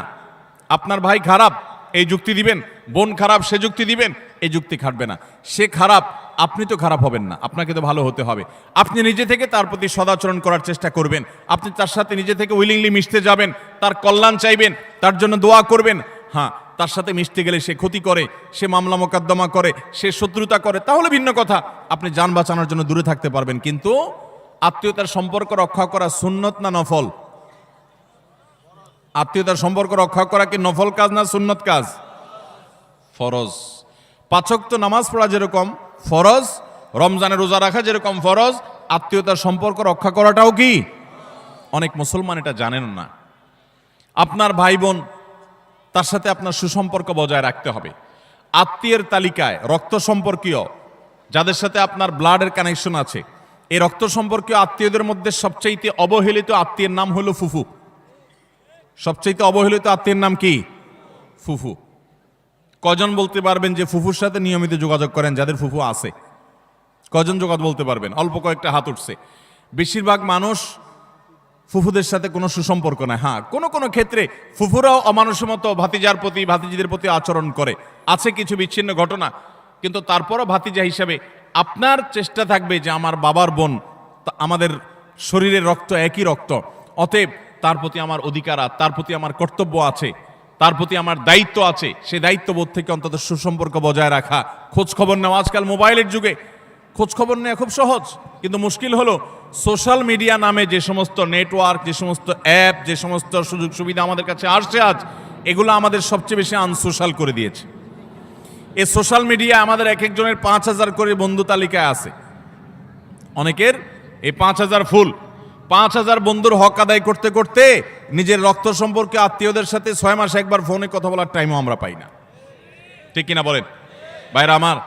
আপনার ভাই খারাপ এই যুক্তি দিবেন, বোন খারাপ সে যুক্তি দিবেন, এই যুক্তি খাটবে না। সে খারাপ, আপনি তো খারাপ হবেন না, আপনাকে তো ভালো হতে হবে। আপনি নিজে থেকে তার প্রতি সদাচরণ করার চেষ্টা করবেন, আপনি তার সাথে নিজে থেকে উইলিংলি মিশতে যাবেন, তার কল্যাণ চাইবেন, তার জন্য দোয়া করবেন। হ্যাঁ, তার সাথে মিশতে গেলে সে ক্ষতি করে, সে মামলা মোকদ্দমা করে, সে শত্রুতা করে, তাহলে ভিন্ন কথা, আপনি যান বাঁচানোর জন্য দূরে থাকতে পারবেন। কিন্তু আত্মীয়তার সম্পর্ক রক্ষা করা সুন্নত না নফল? আত্মীয়তার সম্পর্ক রক্ষা করা কি নফল কাজ না সুন্নত কাজ? ফরজ। 5 ওয়াক্ত নামাজ পড়া যেরকম ফরজ, রমজানে রোজা রাখা যেরকম ফরজ, আত্মীয়তার সম্পর্ক রক্ষা করাটাও কি? অনেক মুসলমান এটা জানেন না। আপনার ভাই বোন, তার সাথে আপনার সুসম্পর্ক বজায় রাখতে হবে। আত্মীয়ের তালিকায় রক্ত সম্পর্কীয় যাদের সাথে আপনার ব্লাডের কানেকশন আছে, এই রক্ত সম্পর্কীয় আত্মীয়দের মধ্যে সবচাইতে অবহেলিত আত্মীয়ের নাম হলো ফুফু। সবচাইতে অবহেলিত আত্মীয়ের নাম কি? ফুফু। কজন বলতে পারবেন যে ফুফুর সাথে নিয়মিত যোগাযোগ করেন? যাদের ফুফু আছে কজন যোগাযোগ বলতে পারবেন? অল্প কয়েকটা হাত উঠছে। বেশিরভাগ মানুষ ফুফুদের সাথে কোনো সুসম্পর্ক নাই। হ্যাঁ, কোনো কোনো ক্ষেত্রে ফুফুরাও অমানুষের মতো ভাতিজার প্রতি, ভাতিজিদের প্রতি আচরণ করে, আছে কিছু বিচ্ছিন্ন ঘটনা, কিন্তু তারপরও ভাতিজা হিসাবে আপনার চেষ্টা থাকবে যে আমার বাবার বোন, আমাদের শরীরের রক্ত একই রক্ত, অতএব তার প্রতি আমার অধিকার, তার প্রতি আমার কর্তব্য আছে, তার প্রতি আমার দায়িত্ব আছে। সেই দায়িত্ববোধ থেকে অন্তত সুসম্পর্ক বজায় রাখা, খোঁজ খবর নেওয়া। আজকাল মোবাইলের যুগে খোঁজ খবর নেওয়া খুব সহজ, কিন্তু মুশকিল হলো সোশ্যাল মিডিয়া নামে যে সমস্ত নেটওয়ার্ক, যে সমস্ত অ্যাপ, যে সমস্ত সুযোগ সুবিধা আমাদের কাছে আসছে আজ, এগুলো আমাদের সবচেয়ে বেশি আনসোশ্যাল করে দিয়েছে। এই সোশ্যাল মিডিয়া আমাদের এক একজনের 5000 করে বন্ধু তালিকায় আছে। অনেকের এই 5000 ফুল। 5000 বন্ধুর হক আদায় করতে করতে নিজের রক্ত সম্পর্কে আত্মীয়দের সাথে 6 মাসে একবার ফোনে কথা বলার টাইমও আমরা পাই না। ঠিক কিনা বলেন ভাইরা আমার?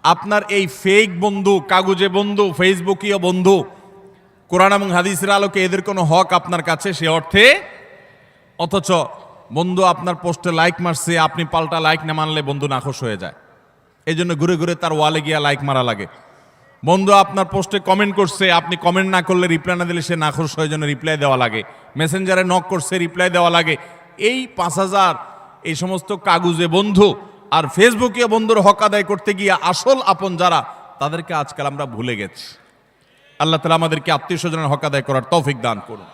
আপনার এই ফেক বন্ধু, কাগুজে বন্ধু, ফেসবুকীয় বন্ধু, কোরআন এবং হাদিসের আলোকে এদের কোনো হক আপনার কাছে সে অর্থে? অথচ বন্ধু আপনার পোস্টে লাইক মারছে, আপনি পাল্টা লাইক না মানলে বন্ধু নাখোশ হয়ে যায়। এই জন্য ঘুরে ঘুরে তার ওয়ালে গিয়া লাইক মারা লাগে। বন্ধু আপনার পোস্টে কমেন্ট করছে, আপনি কমেন্ট না করলে, রিপ্লাই না দিলে সে নাখোশ হয়ে, জন্য রিপ্লাই দেওয়া লাগে। মেসেঞ্জারে নক করছে, রিপ্লাই দেওয়া লাগে। এই 5000 এই সমস্ত কাগুজে বন্ধু আর ফেসবুকীয় বন্ধুর হক আদায় করতে গিয়ে আসল আপন যারা, তাদেরকে আজকাল আমরা ভুলে গেছি। আল্লাহ তাআলা আমাদেরকে আত্মীয় স্বজনের হক আদায় করার তৌফিক দান করুন।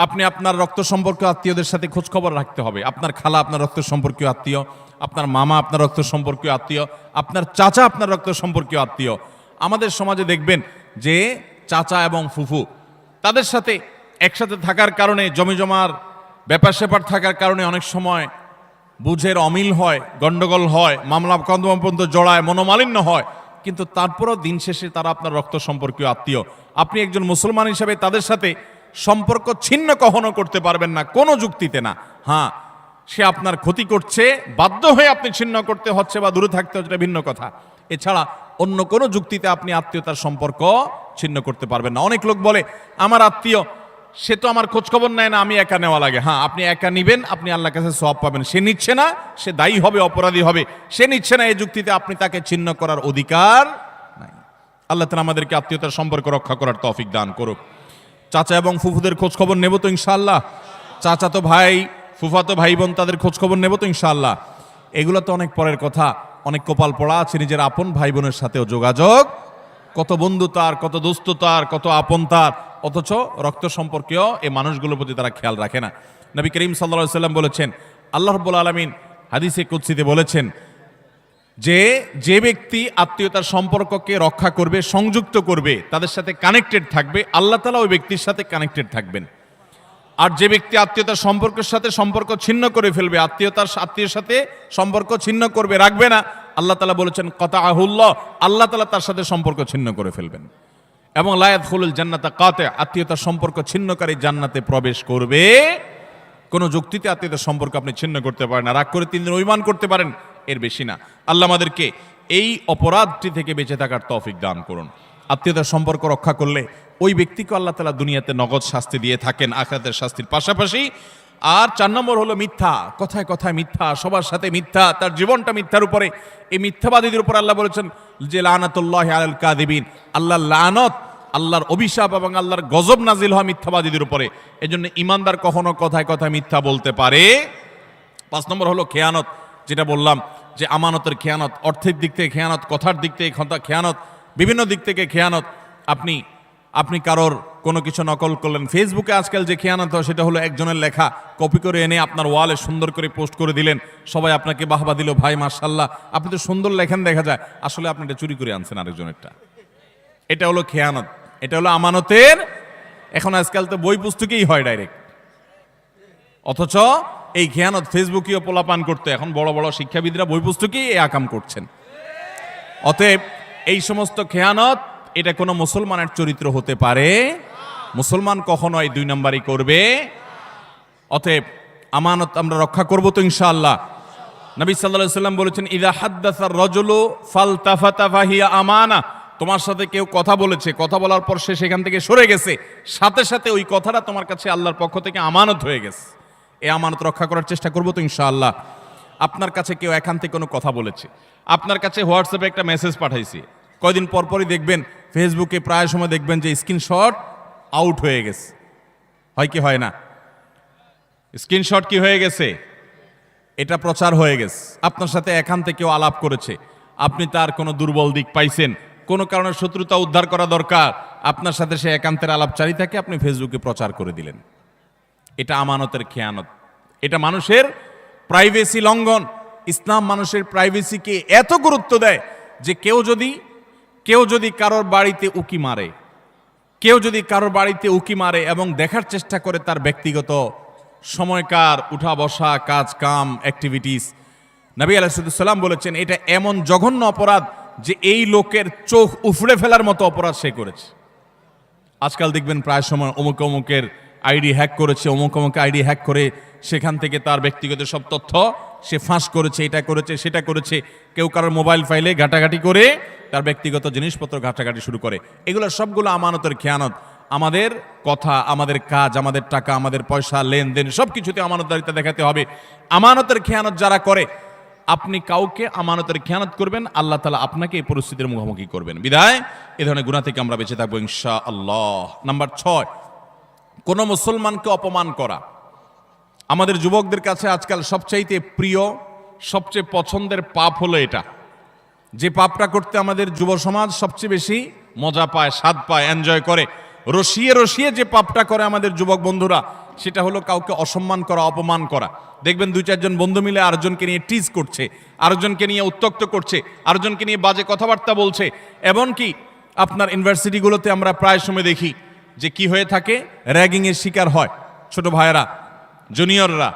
আপনি আপনার রক্ত সম্পর্কীয় আত্মীয়দের সাথে খোঁজ খবর রাখতে হবে। আপনার খালা আপনার রক্ত সম্পর্কীয় আত্মীয়, আপনার মামা আপনার রক্ত সম্পর্কীয় আত্মীয়, আপনার চাচা আপনার রক্ত সম্পর্কীয় আত্মীয়। আমাদের সমাজে দেখবেন যে চাচা এবং ফুফু, তাদের সাথে একসাথে থাকার কারণে, জমিজমার ব্যাপার স্যাপার থাকার কারণে অনেক সময় বুঝের অমিল হয়, গন্ডগোল হয়, মামলা কন্দমা পর্যন্ত জড়ায়, মনোমালিন্য হয়। কিন্তু তারপরও দিন শেষে তারা আপনার রক্ত সম্পর্কীয় আত্মীয়। আপনি একজন মুসলমান হিসেবে তাদের সাথে সম্পর্ক ছিন্ন কখনো করতে পারবেন না, কোনো যুক্তিতে না। হ্যাঁ, সে আপনার ক্ষতি করছে, বাধ্য হয়ে আপনি ছিন্ন করতে হচ্ছে বা দূরে থাকতে হচ্ছে, ভিন্ন কথা। এছাড়া অন্য কোনো যুক্তিতে আপনি আত্মীয়তার সম্পর্ক ছিন্ন করতে পারবেন না। অনেক লোক বলে আমার আত্মীয়, সে তো আমার খোঁজ খবর নেয় না, আমি একা নেওয়া লাগে। হ্যাঁ, আপনি একা নিবেন, আপনি আল্লাহর কাছে সওয়াব পাবেন। সে নিচ্ছে না, সে দায়ী হবে, অপরাধী হবে। সে নিচ্ছে না, এই যুক্তিতে আপনি তাকে ছিন্ন করার অধিকার নাই। আল্লাহ তাআলা আমাদেরকে আত্মীয়তার সম্পর্ক রক্ষা করার তৌফিক দান করুক। চাচা এবং ফুফুদের খোঁজ খবর নেব তো ইনশাআল্লাহ? চাচাতো ভাই, ফুফাতো ভাই বোন, তাদের খোঁজ খবর নেব তো ইনশাআল্লাহ? এগুলো তো অনেক পরের কথা। অনেক কপাল পড়া আছে নিজের আপন ভাই বোনের সাথেও যোগাযোগ, কত বন্ধু তার, কত দোস্ত তার, কত আপন তার, অথচ রক্ত সম্পর্কীয় এই মানুষগুলোর প্রতি তারা খেয়াল রাখে না। নবী করিম সাল্লাল্লাহু আলাইহি ওয়াসাল্লাম বলেছেন, আল্লাহ রাব্বুল আলামিন হাদিসে কুদসিতে বলেছেন, যে যে ব্যক্তি আত্মীয়তার সম্পর্ককে রক্ষা করবে, সংযুক্ত করবে, তাদের সাথে কানেক্টেড থাকবে, আল্লাহ তাআলা ওই ব্যক্তির সাথে কানেক্টেড থাকবেন। আর যে ব্যক্তি আত্মীয়তার সম্পর্কের সাথে সম্পর্ক ছিন্ন করে ফেলবে, আত্মীয়ের সাথে সম্পর্ক ছিন্ন করবে, রাখবে না, আল্লাহ তাআলা বলেছেন কাতাআহুল্লাহ, আল্লাহ তাআলা তার সাথে সম্পর্ক ছিন্ন করে ফেলবেন। এবং লা ইয়াদখুলুল জান্নাতা কাতি', আত্মীয়তার সম্পর্ক ছিন্নকারী জান্নাতে প্রবেশ করবে। কোনো যুক্তিতে আত্মীয়তার সম্পর্ক আপনি ছিন্ন করতে পারেন না, রাগ করে 3 দিন অভিমান করতে পারেন, এর বেশি না। আল্লাহ আমাদেরকে এই অপরাধটি থেকে বেঁচে থাকার তৌফিক দান করুন। আত্মীয়তার সম্পর্ক রক্ষা করলে ওই ব্যক্তিকে আল্লাহ তাআলা দুনিয়াতে নগদ শাস্তি দিয়ে থাকেন আখিরাতের শাস্তির পাশাপাশি। আর 4 নম্বর হলো মিথ্যা, কথায় কথায় মিথ্যা, সবার সাথে মিথ্যা, তার জীবনটা মিথ্যার উপরে। এই মিথ্যাবাদীদের উপর আল্লাহ বলেছেন যে লানাতুল্লাহি আলাল কাযিবিন, আল্লাহর লানত, আল্লাহর অভিশাপ এবং আল্লাহর গজব নাজিল হয় মিথ্যাবাদীদের উপরে। এজন্য ইমানদার কখনো কথায় কথায় মিথ্যা বলতে পারে। 5 নম্বর হলো খেয়ানত, যেটা বললাম যে আমানতের খেয়ানত, অর্থের দিক থেকে খেয়ানত, কথার দিক থেকে খেয়ানত, বিভিন্ন দিক থেকে খেয়ানত। আপনি কারোর কোনো কিছু নকল করলেন, ফেসবুকে আজকাল যে খেয়ানত হয় সেটা হলো একজনের লেখা কপি করে এনে আপনার ওয়ালে সুন্দর করে পোস্ট করে দিলেন, সবাই আপনাকে বাহবা দিল, ভাই মাশাআল্লাহ আপনি তো সুন্দর লেখেন দেখা যায়, আসলে আপনি এটা চুরি করে আনছেন আরেকজনেরটা। এটা হলো খেয়ানত, এটা হলো আমানতের। এখন আজকাল তো বই পুস্তকেই হয় ডাইরেক্ট, অথচ এই খেয়ানত ফেসবুকেও পোলাপান করতে এখন বড় বড় শিক্ষাবিদরা বই পুস্তকেই এই আকাম করছেন। অতএব এই সমস্ত খেয়ানত, এটা কোনো মুসলমানের চরিত্র হতে পারে? মুসলমান কখনো এই 2 নম্বরই করবে। অতএব আমানত আমরা রক্ষা করব তো ইনশাআল্লাহ। নবী সাল্লাল্লাহু আলাইহি ওয়াসাল্লাম বলেছেন ইযা হাদ্দাসার রাজুলু ফালতাফাতা ফাহিয়া আমানা, তোমার সাথে কেউ কথা বলেছে, কথা বলার পর সে সেখান থেকে সরে গেছে, সাথে সাথে ওই কথাটা তোমার কাছে আল্লাহর পক্ষ থেকে আমানত হয়ে গেছে। এই আমানত রক্ষা করার চেষ্টা করব তো ইনশাআল্লাহ। আপনার কাছে কেউ এখান থেকে কোনো কথা বলেছে, আপনার কাছে হোয়াটসঅ্যাপে একটা মেসেজ পাঠাইছে, কয়দিন পর পরই দেখবেন ফেসবুকে প্রায় সময় দেখবেন যে স্ক্রিনশট আউট হয়ে গেছে, হয় কি হয় না? স্ক্রিনশট কি হয়ে গেছে? এটা প্রচার হয়ে গেছে। আপনার সাথে এখান থেকেও আলাপ করেছে, আপনি তার কোনো দুর্বল দিক পাইছেন, কোনো কারণে শত্রুতা উদ্ধার করা দরকার, আপনার সাথে সে একান্তের আলাপচারী থাকে, আপনি ফেসবুকে প্রচার করে দিলেন। এটা আমানতের খেয়ানত, এটা মানুষের প্রাইভেসি লঙ্ঘন। ইসলাম মানুষের প্রাইভেসিকে এত গুরুত্ব দেয় যে কেউ যদি কারোর বাড়িতে উকি মারে, এবং দেখার চেষ্টা করে তার ব্যক্তিগত সময়কার উঠা বসা, কাজ কাম, অ্যাক্টিভিটিস, নবী আলাইহিস সালাম বলেছেন এটা এমন জঘন্য অপরাধ যে এই লোকের চোখ উফড়ে ফেলার মতো অপরাধ সে করেছে। আজকাল দেখবেন প্রায় সময় অমুক অমুকের আইডি হ্যাক করেছে, অমুক আইডি হ্যাক করে সেখান থেকে তার ব্যক্তিগত সব তথ্য সে ফাঁস করেছে, এটা করেছে সেটা করেছে। কেউ কারোর মোবাইল ফাইলে ঘাটাঘাটি করে তার ব্যক্তিগত জিনিসপত্র ঘাটাঘাটি শুরু করে। এগুলো সবগুলো আমানতের খেয়ানত। আমাদের কথা, আমাদের কাজ, আমাদের টাকা, আমাদের পয়সা, লেনদেন সব কিছুতে আমানতদারিতা দেখাতে হবে। আমানতের খেয়ানত যারা করে, আপনি কাউকে আমানতের খেয়ানত করবেন, আল্লাহ তাআলা আপনাকে এই পরিস্থিতির মুখোমুখি করবেন। বিদায় এ ধরনের গুনাহ থেকে আমরা বেঁচে থাকবো ইনশাআল্লাহ। নাম্বার 6, কোন মুসলমানকে অপমান করা। আমাদের যুবকদের কাছে আজকাল সবচাইতে প্রিয়, সবচেয়ে পছন্দের পাপ হলো এটা। যে পাপটা করতে আমাদের যুব সমাজ সবচেয়ে বেশি মজা পায়, স্বাদ পায়, এনজয় করে, রসিয়ে রসিয়ে যে পাপটা করে আমাদের যুবক বন্ধুরা, সেটা হলো কাউকে অসম্মান করা, অপমান করা। দেখবেন 2-4 জন বন্ধু মিলে আরেকজনকে নিয়ে টিজ করছে, আরেকজনকে নিয়ে উত্ত্যক্ত করছে, আরেকজনকে নিয়ে বাজে কথাবার্তা বলছে। এমনকি আপনার ইউনিভার্সিটিগুলোতে আমরা প্রায় সময় দেখি যে কি হয়ে থাকে, র্যাগিংয়ের শিকার হয় ছোট ভাইয়েরা, জুনিয়ররা,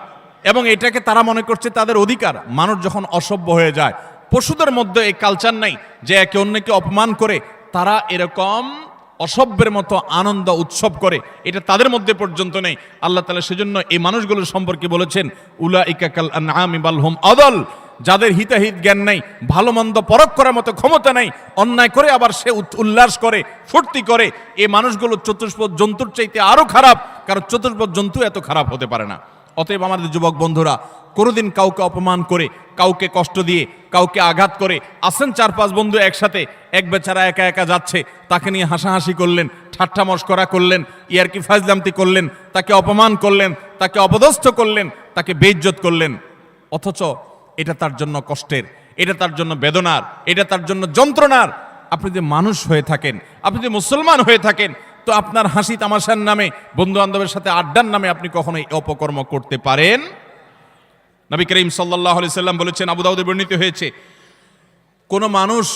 এবং এটাকে তারা মনে করছে তাদের অধিকার। মানুষ যখন অসভ্য হয়ে যায়, পশুদের মধ্যে এই কালচার নাই যে একে অন্যকে অপমান করে তারা এরকম অসভ্যের মতো আনন্দ উৎসব করে, এটা তাদের মধ্যে পর্যন্ত নেই। আল্লাহ তাআলা সেজন্য এই মানুষগুলোর সম্পর্কে বলেছেন উলাইকা কাল আনআমি বাল হুম আদাল, যাদের হিতাহিত জ্ঞান নেই, ভালো মন্দ পরখ করার মতো ক্ষমতা নেই, অন্যায় করে আবার সে উল্লাস করে, ফুর্তি করে, এই মানুষগুলো চতুষ্পদ জন্তুর চাইতে আরো খারাপ, কারণ চতুষ্পদ জন্তু এত খারাপ হতে পারে না। অতএব আমাদের যুবক বন্ধুরা কোনোদিন কাউকে অপমান করে, কাউকে কষ্ট দিয়ে, কাউকে আঘাত করে, আসেন 4-5 বন্ধু একসাথে, এক বেচারা একা একা যাচ্ছে, তাকে নিয়ে হাসাহাসি করলেন, ঠাট্টা মশকরা করলেন, ইয়ারকি ফাজলামতি করলেন, তাকে অপমান করলেন, তাকে অপদস্থ করলেন, তাকে বেইজ্জত করলেন, অথচ এটা তার জন্য কষ্টের, এটা তার জন্য বেদনার, এটা তার জন্য যন্ত্রণার। আপনি যে মানুষ হয়ে থাকেন, আপনি যে মুসলমান হয়ে থাকেন, তো আপনার হাসি তামাশার নামে, বন্ধু বান্ধবের সাথে আড্ডার নামে আপনি কখনোই অপকর্ম করতে পারেন? নবী করিম সাল্লাল্লাহু আলাইহি সাল্লাম বলেছেন, আবু দাউদে বর্ণিত হয়েছে, কোনো মানুষ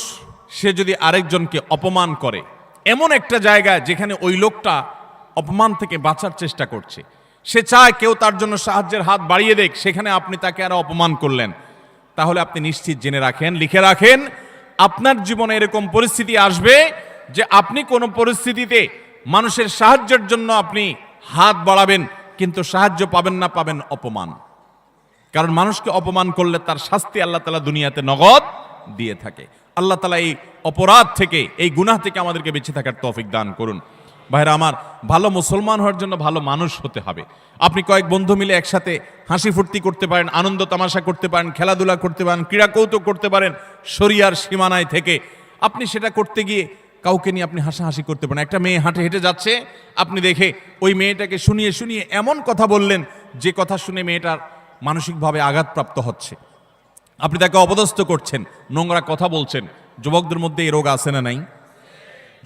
সে যদি আরেকজনকে অপমান করে, এমন একটা জায়গায় যেখানে ওই লোকটা অপমান থেকে বাঁচার চেষ্টা করছে, সে চায় কেউ তার জন্য সাহায্যের হাত বাড়িয়ে দেখ, সেখানে আপনি তাকে আরো অপমান করলেন, তাহলে আপনি নিশ্চিত জেনে রাখেন, লিখে রাখেন, আপনার জীবনে এরকম পরিস্থিতি আসবে যে আপনি কোনো পরিস্থিতিতে মানুষের সাহায্যের জন্য আপনি হাত বাড়াবেন, কিন্তু সাহায্য পাবেন না, পাবেন অপমান। কারণ মানুষকে অপমান করলে তার শাস্তি আল্লাহ তাআলা দুনিয়াতে নগদ দিয়ে থাকে। আল্লাহ তাআলা এই অপরাধ থেকে, এই গুনাহ থেকে আমাদেরকে বেঁচে থাকার তৌফিক দান করুন। ভাইরা আমার, ভালো মুসলমান হওয়ার জন্য ভালো মানুষ হতে হবে। আপনি কয়েক বন্ধু মিলে একসাথে হাসি ফুর্তি করতে পারেন, আনন্দ তামাশা করতে পারেন, খেলাধুলা করতে পারেন, ক্রীড়া কৌতুক করতে পারেন, শরিয়ার সীমানায় থেকে। আপনি সেটা করতে গিয়ে কাউকে নিয়ে আপনি হাসাহাসি করতে পারেন। একটা মেয়ে হাঁটে হেঁটে যাচ্ছে, আপনি দেখে ওই মেয়েটাকে শুনিয়ে শুনিয়ে এমন কথা বললেন যে কথা শুনে মেয়েটার মানসিকভাবে আঘাতপ্রাপ্ত হচ্ছে, আপনি তাকে অপদস্থ করছেন, নোংরা কথা বলছেন। যুবকদের মধ্যে এই রোগ আছে না নাই?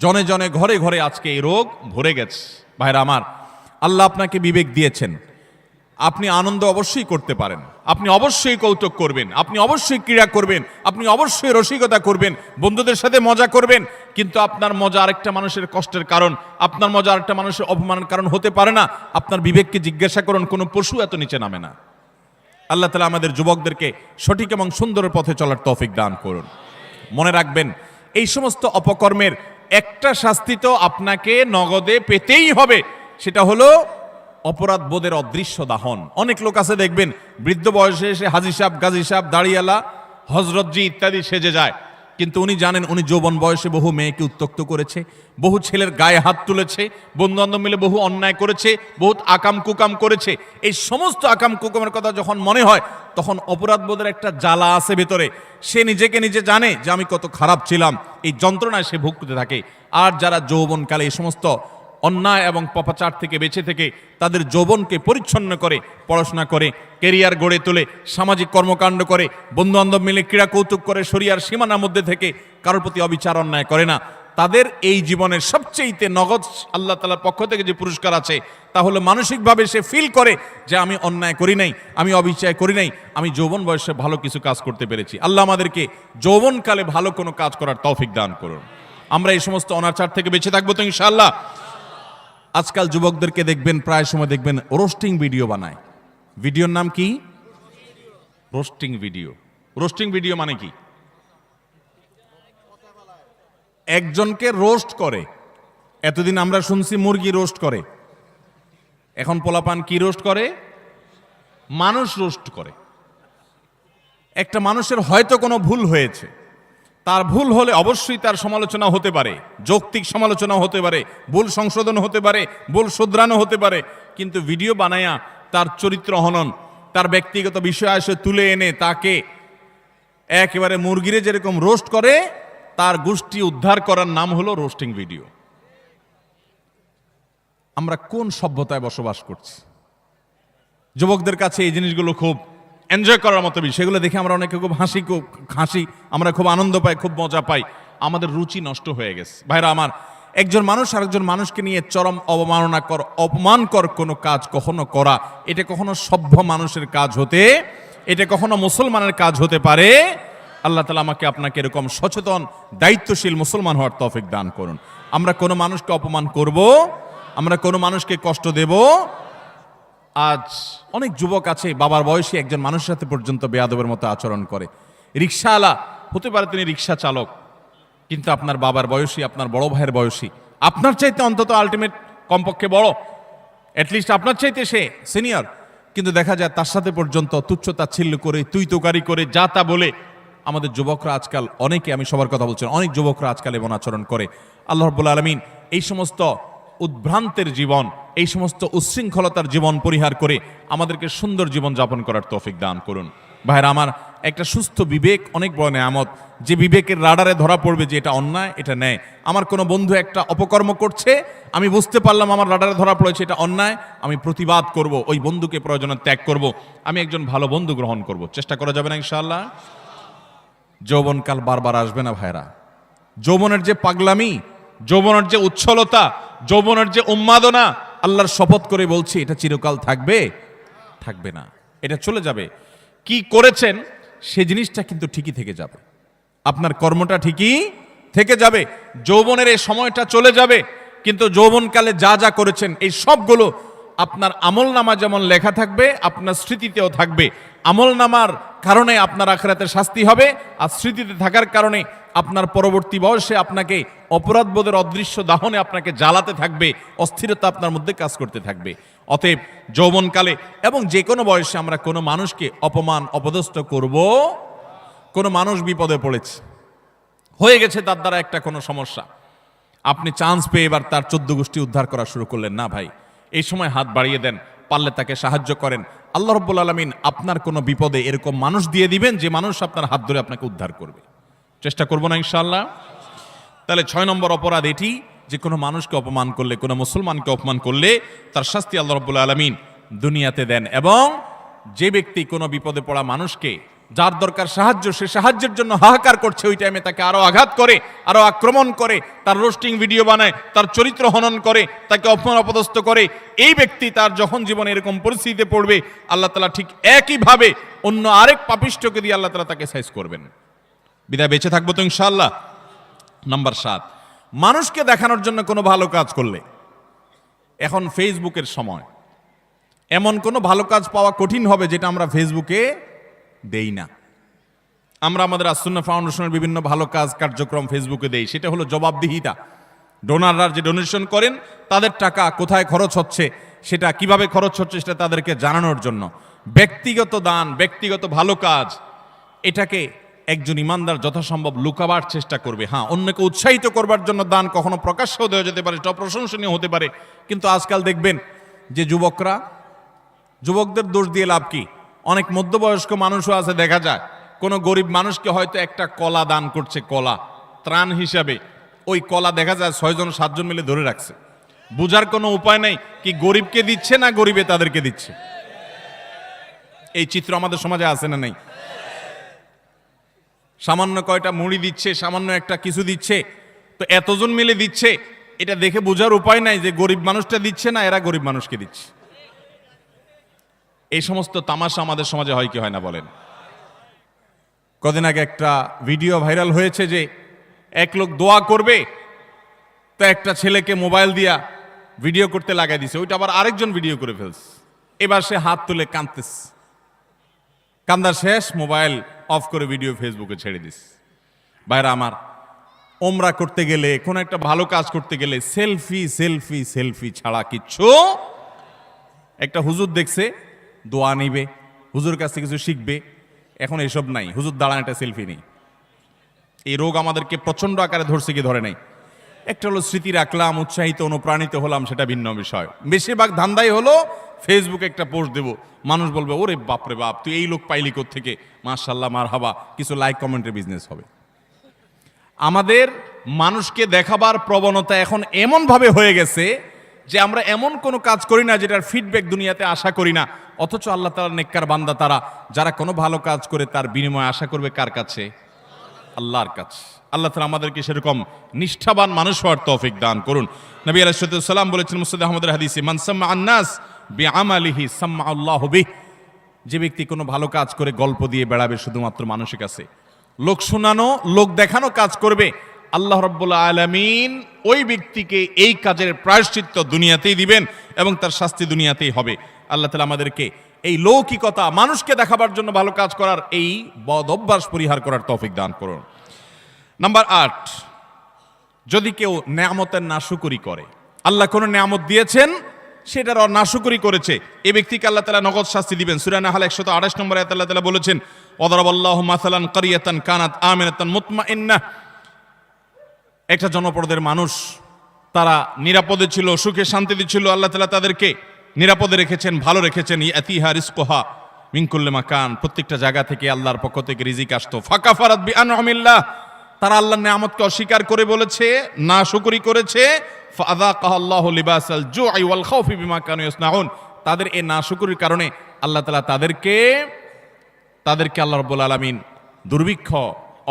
জনে জনে ঘরে ঘরে আজকে এই রোগ ভরে গেছে। ভাইরা আমার, আল্লাহ আপনাকে বিবেক দিয়েছেন, আপনি আনন্দ অবশ্যই করতে পারেন, আপনি অবশ্যই কৌতুক করবেন, আপনি অবশ্যই ক্রীড়া করবেন, আপনি অবশ্যই রসিকতা করবেন, বন্ধুদের সাথে মজা করবেন, কিন্তু আপনার মজা আরেকটা মানুষের কষ্টের কারণ, আপনার মজা আরেকটা মানুষের অপমানের কারণ হতে পারে না। আপনার বিবেককে জিজ্ঞাসা করুন, কোনো পশু এত নিচে নামে না। আল্লাহ তাআলা আমাদের যুবকদেরকে সঠিক এবং সুন্দর পথে চলার তৌফিক দান করুন। মনে রাখবেন, এই সমস্ত অপকর্মের একটা শাস্তি তো আপনাকে নগদে পেতেই হবে, সেটা হলো অপরাধ বোধের অদৃশ্য দাহন। অনেক লোক আছে দেখবেন, বৃদ্ধ বয়সে এসে হাজী সাহেব, গাজী সাহেব, দাড়িয়ালা, হজরতজি ইত্যাদি সেজে যায়, কিন্তু উনি জানেন উনি যৌবন বয়সে বহু মেয়েকে উত্ত্যক্ত করেছে, বহু ছেলের গায়ে হাত তুলেছে, বন্ধু বান্ধব মিলে বহু অন্যায় করেছে, বহুত আকাম কুকাম করেছে। এই সমস্ত আকাম কুকামের কথা যখন মনে হয়, তখন অপরাধ বোধের একটা জ্বালা আছে ভেতরে, সে নিজেকে নিজে জানে যে আমি কত খারাপ ছিলাম, এই যন্ত্রণায় সে ভুগতে থাকে। আর যারা যৌবনকালে এই সমস্ত অন্যায় এবং পাপাচার থেকে বেঁচে থেকে তাদের যৌবনকে পরিচ্ছন্ন করে, পড়াশোনা করে, কেরিয়ার গড়ে তোলে, সামাজিক কর্মকাণ্ড করে, বন্ধুবান্ধব মিলে ক্রীড়া কৌতুক করে, শরিয়ার সীমানার মধ্যে থেকে কারোর প্রতি অবিচার অন্যায় করে না, তাদের এই জীবনের সবচেয়েতে নগদ আল্লাহ তাআলার পক্ষ থেকে যে পুরস্কার আছে, তাহলে মানসিকভাবে সে ফিল করে যে আমি অন্যায় করি নাই, আমি অবিচার করি নাই, আমি যৌবন বয়সে ভালো কিছু কাজ করতে পেরেছি। আল্লাহ আমাদেরকে যৌবনকালে ভালো কোনো কাজ করার তৌফিক দান করুন। আমরা এই সমস্ত অনাচার থেকে বেঁচে থাকবো তো ইনশাআল্লাহ। আজকাল যুবকদেরকে দেখবেন, প্রায় সময় দেখবেন রোস্টিং ভিডিও বানায়। ভিডিওর নাম কি? Roasting video. রোস্টিং ভিডিও মানে কি? একজনকে রোস্ট করে। এতদিন আমরা শুনছি মুরগি রোস্ট করে, এখন পোলাপান কি রোস্ট করে? মানুষ রোস্ট করে। একটা মানুষের হয়তো কোনো ভুল হয়েছে, তার ভুল হলে অবশ্যই তার সমালোচনা হতে পারে, যৌক্তিক সমালোচনা হতে পারে, ভুল সংশোধন হতে পারে, ভুল শুধরানো হতে পারে, কিন্তু ভিডিও বানায়া তার চরিত্র হনন, তার ব্যক্তিগত বিষয় আসে তুলে এনে তাকে একেবারে মুরগিরে যেরকম রোস্ট করে, তার গোষ্ঠী উদ্ধার করার নাম হলো রোস্টিং ভিডিও। আমরা কোন সভ্যতায় বসবাস করছি? যুবকদের কাছে এই জিনিসগুলো খুব এনজয় করার মতো বিষয়, সেগুলো দেখে আমরা অনেকে খুব হাসি, আমরা খুব আনন্দ পাই, খুব মজা পাই। আমাদের রুচি নষ্ট হয়ে গেছে। ভাইরা আমার, একজন মানুষ আরেকজন মানুষকে নিয়ে চরম অপমানকর কোনো কাজ কখনো করা, এটা কখনো সভ্য মানুষের কাজ হতে, এটা কখনো মুসলমানের কাজ হতে পারে। আল্লাহ তাআলা আমাকে আপনাকে এরকম সচেতন দায়িত্বশীল মুসলমান হওয়ার তৌফিক দান করুন। আমরা কোনো মানুষকে অপমান করব, আমরা কোনো মানুষকে কষ্ট দেব। আজ অনেক যুবক আছে বাবার বয়সী একজন মানুষের সাথে পর্যন্ত বেয়াদবের মতো আচরণ করে। রিকশাওয়ালা হতে পারে, তিনি রিকশা চালক, কিন্তু আপনার বাবার বয়সী, আপনার বড় ভাইয়ের বয়সী, আপনার চাইতে অন্তত আলটিমেট কমপক্ষে বড়, অ্যাটলিস্ট আপনার চাইতে সে সিনিয়র, কিন্তু দেখা যায় তার সাথে পর্যন্ত তুচ্ছ-তাচ্ছিল্য করে, তুই তোকারি করে, যা তা বলে আমাদের যুবকরা আজকাল, অনেকে, আমি সবার কথা বলছি, অনেক যুবকরা আজকাল এমন আচরণ করে। আল্লাহ রাব্বুল আলামিন এই সমস্ত উদ্ভ্রান্তের জীবন, এই সমস্ত উচ্ছৃঙ্খলতার জীবন পরিহার করে আমাদেরকে সুন্দর জীবন যাপন করার তৌফিক দান করুন। ভাইরা আমার, একটা সুস্থ বিবেক অনেক বড় নেয়ামত, যে বিবেকের রাডারে ধরা পড়বে যে এটা অন্যায়, এটা ন্যায়। আমার কোনো বন্ধু একটা অপকর্ম করছে, আমি বুঝতে পারলাম আমার রাডারে ধরা পড়েছে এটা অন্যায়, আমি প্রতিবাদ করব, ওই বন্ধুকে প্রয়োজনে ত্যাগ করব, আমি একজন ভালো বন্ধু গ্রহণ করব। চেষ্টা করা যাবে না ইনশাআল্লাহ? যৌবনকাল বারবার আসবে না ভাইরা। যৌবনের যে পাগলামি, যৌবনের যে উচ্ছলতা, যৌবনের যে উন্মাদনা, আল্লাহর শপথ করে বলছি এটা চিরকাল থাকবে? থাকবে না, এটা চলে যাবে। কি করেছেন সে জিনিসটা কিন্তু ঠিকই থেকে যাবে। আপনার কর্মটা ঠিকই থেকে যাবে। যৌবনের এই সময়টা চলে যাবে, কিন্তু যৌবনকালে যা যা করেছেন এই সবগুলো আপনার আমলনামা যেমন লেখা থাকবে, আপনার স্মৃতিতেও থাকবে। আমলনামার কারণে আপনার আখিরাতের শাস্তি হবে, আর স্মৃতিতে থাকার কারণে আপনার পরবর্তী বয়সে আপনাকে অপরাধবোধের অদৃশ্য দাহনে আপনাকে জ্বালাতে থাকবে, অস্থিরতা আপনার মধ্যে কাজ করতে থাকবে। অতএব যৌবনকালে এবং যে কোনো বয়সে আমরা কোনো মানুষকে অপমান অপদস্থ করব। কোনো মানুষ বিপদে পড়েছে, হয়ে গেছে তার দ্বারা একটা কোনো সমস্যা, আপনি চান্স পেয়ে এবার তার 14 গোষ্ঠী উদ্ধার করা শুরু করলেন না ভাই। এই সময় হাত বাড়িয়ে দেন, পারলে তাকে সাহায্য করেন। আল্লাহ রাব্বুল আলামিন আপনার কোনো বিপদে এরকম মানুষ দিয়ে দিবেন যে মানুষ আপনার হাত ধরে আপনাকে উদ্ধার করবে। চেষ্টা করব না ইনশাআল্লাহ? তাহলে 6 নম্বর অপরাধ এটি যে কোনো মানুষকে অপমান করলে, কোনো মুসলমানকে অপমান করলে তার শাস্তি আল্লাহ রাব্বুল আলামিন দুনিয়াতে দেন। এবং যে ব্যক্তি কোনো বিপদে পড়া মানুষকে, যার দরকার সাহায্য, সে সাহায্যের জন্য হাহাকার করছে, ওই টাইমে তাকে আরো আঘাত করে, আরো আক্রমণ করে, তার রোস্টিং ভিডিও বানায়, তার চরিত্র হনন করে, তাকে অপমান অপদস্থ করে, এই ব্যক্তি তার যখন জীবনে এরকম পরিস্থিতিতে পড়বে, আল্লাহ তাআলা ঠিক একইভাবে অন্য আরেক পাপিষ্ঠকে দিয়ে আল্লাহ তাআলা তাকে সাইজ করবেন। বিদায় বেঁচে থাকবো তো ইনশাআল্লাহ। নাম্বার 7, মানুষকে দেখানোর জন্য কোনো ভালো কাজ করলে, এখন ফেসবুকের সময়, এমন কোনো ভালো কাজ পাওয়া কঠিন হবে যেটা আমরা ফেসবুকে দেই না। আমরা আমাদের আসুন্নাহ ফাউন্ডেশনের বিভিন্ন ভালো কাজ কার্যক্রম ফেসবুকে দেই, সেটা হলো জবাবদিহিতা। ডোনাররা যে ডোনেশন করেন তাদের টাকা কোথায় খরচ হচ্ছে, সেটা কিভাবে খরচ হচ্ছে, সেটা তাদেরকে জানানোর জন্য। ব্যক্তিগত দান, ব্যক্তিগত ভালো কাজ, এটাকে একজন ইমানদার যথাসম্ভব লুকাবার চেষ্টা করবে। হ্যাঁ, অন্যকে উৎসাহিত করবার জন্য দান কখনো প্রকাশ্যও দেওয়া যেতে পারে, সেটা প্রশংসনীয় হতে পারে। কিন্তু আজকাল দেখবেন যে যুবকদের দোষ দিয়ে লাভ কি? অনেক মধ্যবয়স্ক মানুষও আছে, দেখা যায় কোনো গরিব মানুষকে হয়তো একটা কলা দান করছে, কলা ত্রাণ হিসাবে। ওই কলা দেখা যায় 6 জন 7 জন মিলে ধরে রাখছে, বুঝার কোনো উপায় নেই কি গরিবকে দিচ্ছে না গরিবে তাদেরকে দিচ্ছে। এই চিত্র আমাদের সমাজে আছে না নেই? সামান্য কয়টা মুড়ি দিচ্ছে, সামান্য একটা কিছু দিচ্ছে, তো এতজন মিলে দিচ্ছে, এটা দেখে বোঝার উপায় নাই যে গরিব মানুষটা দিচ্ছে না এরা গরিব মানুষকে দিচ্ছে। এই সমস্ত তামাশা আমাদের সমাজে হয় কি হয় না বলেন? কদিন আগে একটা ভিডিও ভাইরাল হয়েছে যে এক লোক দোয়া করবে, তো একটা ছেলেকে মোবাইল দিয়া ভিডিও করতে লাগাই দিছে, ওইটা আবার আরেকজন ভিডিও করে ফেলছে। এবার সে হাত তুলে কাঁদতেছে, কান্দার শেষ, মোবাইল অফ করে ভিডিও ফেসবুকে ছেড়ে দিস। ভাইরা আমার, ওমরা করতে গেলে, কোন একটা ভালো কাজ করতে গেলে সেলফি সেলফি সেলফি ছাড়া কিচ্ছু। একটা হুজুর দেখছে দোয়া নিবে, হুজুর কাছ থেকে কিছু শিখবে, এখন এসব নাই। হুজুর দাঁড়ান একটা সেলফি নেই। এই রোগ আমাদেরকে প্রচন্ড আকারে ধরছে কি ধরে নাই? একটা হলো স্মৃতি রাখলাম, উৎসাহিত অনুপ্রাণিত হলাম, সেটা ভিন্ন বিষয়। বেশিরভাগ ধান্দাই হলো ফেসবুকে একটা পোস্ট দেব, মানুষ বলবে ওরে বাপরে বাপ, তুই এই লোক পাইলি কোত্থেকে, মাশাআল্লাহ মারহাবা, কিছু লাইক কমেন্টের বিজনেস হবে। আমাদের মানুষকে দেখাবার প্রবণতা এখন এমন ভাবে হয়ে গেছে যে আমরা এমন কোনো কাজ করি না যেটার ফিডব্যাক দুনিয়াতে আশা করি না, অথচ আল্লাহ তাআলার নেককার বান্দা তারা, যারা কোনো ভালো কাজ করে তার বিনিময়ে আশা করবে কার কাছে? আল্লাহর কাছে। আল্লাহ তাআলা আমাদেরকে সেরকম নিষ্ঠাবান মানুষ হওয়ার তৌফিক দান করুন। নবী আলাইহিস সালাম বলেছেন মুসনাদ আহমদের হাদিসে, মান সাম্মা আন-নাস বিআমালিহি সাম্মা আল্লাহু বিহি। যে ব্যক্তি কোনো ভালো কাজ করে গল্প দিয়ে বেড়াবে শুধুমাত্র মানুষের কাছে, লোক শোনানো, লোক দেখানো কাজ করবে, আল্লাহ রাব্বুল আলামিন ওই ব্যক্তিকে এই কাজের প্রায়শ্চিত্ত দুনিয়াতেই দিবেন এবং তার শাস্তি দুনিয়াতেই হবে। আল্লাহ তাআলা আমাদেরকে এই লৌকিকতা, মানুষকে দেখাবার জন্য ভালো কাজ করার এই বদ অভ্যাস পরিহার করার তৌফিক দান করুন। নাম্বার 8, যদি কেউ নেয়ামতের নাশুকরি করে, আল্লাহ কোনো নেয়ামত দিয়েছেন সেটার নাশুকরি করেছে, এই ব্যক্তিকে আল্লাহ তাআলা নগদ শাস্তি দিবেন। সূরা নাহল 128 নম্বর আয়াতে আল্লাহ তাআলা বলেছেন, ওয়াদারাবাল্লাহু মাসালান কারিয়াতান কানাত আমিনাতান মুতমাইন্নাহ। একটা জনপদের মানুষ, তারা নিরাপদে ছিল, সুখে শান্তিতে ছিল, আল্লাহ তাআলা তাদেরকে নিরাপদে রেখেছেন, ভালো রেখেছেন। ইয়াতিহা রিজকুহা মিন কুল্লি মাকান, প্রত্যেকটা জায়গা থেকে আল্লাহর পক্ষ থেকে রিজিক আসতো। ফাকাফারাত বিআনউমিল্লাহ, তারা আল্লাহর নিয়ামতকে অস্বীকার করে বলেছে, নাশুকরি করেছে। ফাযাকাল্লাহু লিবাসাল জুই ওয়াল খাউফি বিমা কানু ইয়াসনাউন, তাদের এই নাশুকরির কারণে আল্লাহ তাআলা তাদেরকে আল্লাহ রাব্বুল আলামিন দুর্ভিক্ষ,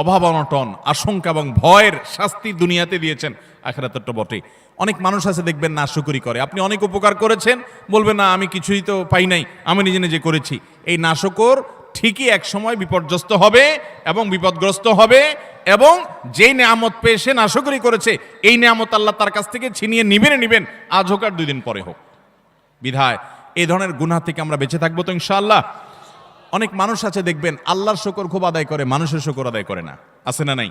অভাব অনটন, আশঙ্কা এবং ভয়ের শাস্তি দুনিয়াতে দিয়েছেন, আখিরাতে তো বটে। অনেক মানুষ আছে দেখবেন নাশুকরি করে, আপনি অনেক উপকার করেছেন, বলবেন না আমি কিছুই তো পাই নাই, আমি নিজে নিজে করেছি। এই নাশুকর ঠিকই এক সময় বিপর্যস্ত হবে এবং বিপদগ্রস্ত হবে এবং যেই নেয়ামত পেয়ে সে নাশকরি করেছে এই নেয়ামত আল্লাহ তার কাছ থেকে ছিনিয়ে নিবেন আজ হোক আর 2 দিন পরে হোক। বিধায় এই ধরনের গুনাহ থেকে আমরা বেঁচে থাকবো তো ইনশাআল্লাহ। অনেক মানুষ আছে দেখবেন আল্লাহর শুকর খুব আদায় করে, মানুষের শুকর আদায় করে না, আছে না নাই?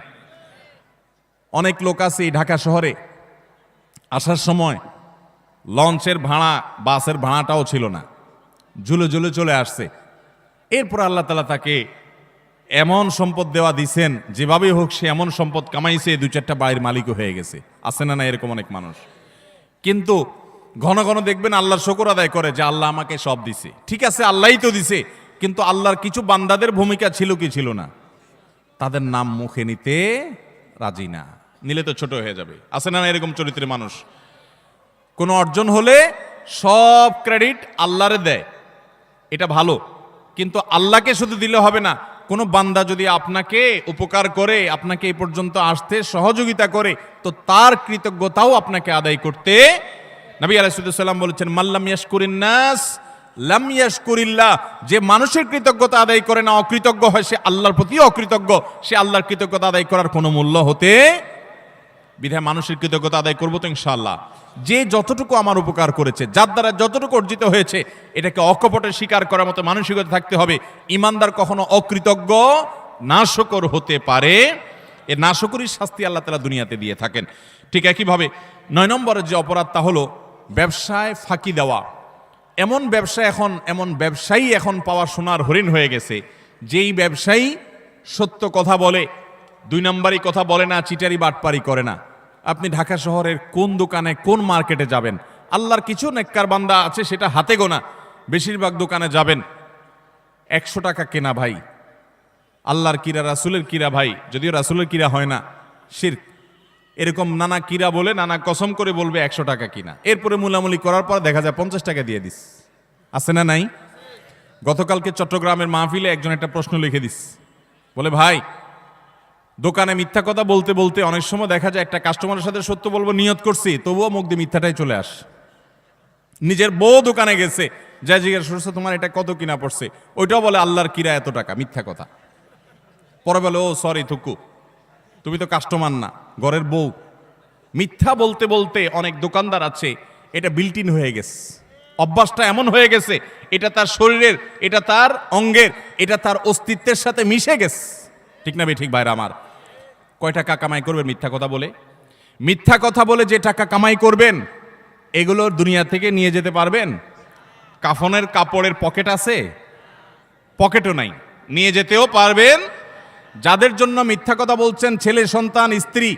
অনেক লোক আছে এই ঢাকা শহরে আসার সময় লঞ্চের ভাড়া বাসের ভাড়াটাও ছিল না, ঝুলে ঝুলে চলে আসছে। এরপর আল্লাহ তাআলা তাকে এমন সম্পদ দেওয়া দিছেন, যেভাবেই হোক সে এমন সম্পদ কামাইছে 2-4টা বাড়ির মালিকও হয়ে গেছে, আছে না না এরকম অনেক মানুষ। কিন্তু ঘন ঘন দেখবেন আল্লাহর শুকর আদায় করে যে আল্লাহ আমাকে সব দিছে। ঠিক আছে, আল্লাহই তো দিছে, কিন্তু আল্লাহর কিছু বান্দাদের ভূমিকা ছিল কি ছিল না? তাদের নাম মুখে নিতে রাজি না, নিলে তো ছোট হয়ে যাবে, আছে না না এরকম চরিত্রের মানুষ। কোনো অর্জন হলে সব ক্রেডিট আল্লাহরে দেয়, এটা ভালো, কিন্তু আল্লাহকে শুধু দিলে হবে না। কোনো বান্দা যদি আপনাকে উপকার করে, আপনাকে এই পর্যন্ত আসতে সহযোগিতা করে, তো তার কৃতজ্ঞতাও আপনাকে আদায় করতে। নবী আলাইহিস সালাম বলেছেন, মাল্লাম ইয়াশকুরিন নাস লাম ইয়াশকুরিল্লাহ, যে মানুষের কৃতজ্ঞতা আদায় করে না, অকৃতজ্ঞ হয়, সে আল্লাহর প্রতিও অকৃতজ্ঞ, সে আল্লাহর কৃতজ্ঞতা আদায় করার কোনো মূল্য হতে। বিধায় মানুষের কৃতজ্ঞতা আদায় করবো তো ইনশাআল্লাহ। যে যতটুকু আমার উপকার করেছে, যার দ্বারা যতটুকু অর্জিত হয়েছে, এটাকে অকপটে স্বীকার করার মতো মানসিকতা থাকতে হবে। ইমানদার কখনো অকৃতজ্ঞ নাশকর হতে পারে, এ নাশকরির শাস্তি আল্লাহ তাআলা দুনিয়াতে দিয়ে থাকেন। ঠিক একইভাবে 9 নম্বরের যে অপরাধ, তা হলো ব্যবসায় ফাঁকি দেওয়া। এমন ব্যবসায়ী এখন পাওয়া সোনার হরিণ হয়ে গেছে, যেই ব্যবসায়ী সত্য কথা বলে, 2 নম্বরই কথা বলে না, চিটারি বাটপারি করে না। আপনি ঢাকা শহরের কোন দোকানে কোন মার্কেটে যাবেন, আল্লাহর কিছু নেককার বান্দা আছে সেটা হাতে গোনা, বেশিরভাগ দোকানে যাবেন 100 টাকা কেনা ভাই, আল্লাহর কিরা রাসূলের কিরা ভাই, যদিও রাসূলের কিরা হয় না, শিরক, এরকম নানা কিরা বলে নানা কসম করে বলবে 100 টাকা কিনা, এরপরে মুলামুলি করার পর দেখা যায় 50 টাকা দিয়ে দিস, আছে না নাই? গতকালকে চট্টগ্রামের মাহফিলে একজন একটা প্রশ্ন লিখে দিস, বলে ভাই দোকানে মিথ্যা কথা বলতে বলতে অনেক সময় দেখা যায় একটা কাস্টমারের সাথে সত্য বলবো নিয়ত করছি, তবুও মুখ দিয়ে মিথ্যাটাই চলে আস। নিজের বউ দোকানে গেছে, যা জিজ্ঞাসা করছে তোমার এটা কত কিনা পড়ছে, ওইটাও বলে আল্লাহর কিরা এত টাকা, মিথ্যা কথা। পরে বলে ও সরি থুকু, তুমি তো কাস্টমার না, ঘরের বউ। মিথ্যা বলতে বলতে অনেক দোকানদার আছে এটা বিল্ট ইন হয়ে গেছে, অভ্যাসটা এমন হয়ে গেছে, এটা তার শরীরের, এটা তার অঙ্গের, এটা তার অস্তিত্বের সাথে মিশে গেছে। ঠিক না ঠিক ভাইরা আমার? কয় টাকা কামাই করবেন মিথ্যা কথা বলে? মিথ্যা কথা বলে যে টাকা কামাই করবেন, এগুলো দুনিয়া থেকে নিয়ে যেতে পারবেন? কাফনের কাপড়ের পকেট আছে? পকেটও নাই, নিয়ে যেতেও পারবেন? যাদের জন্য মিথ্যা কথা বলছেন, ছেলে সন্তান, স্ত্রী,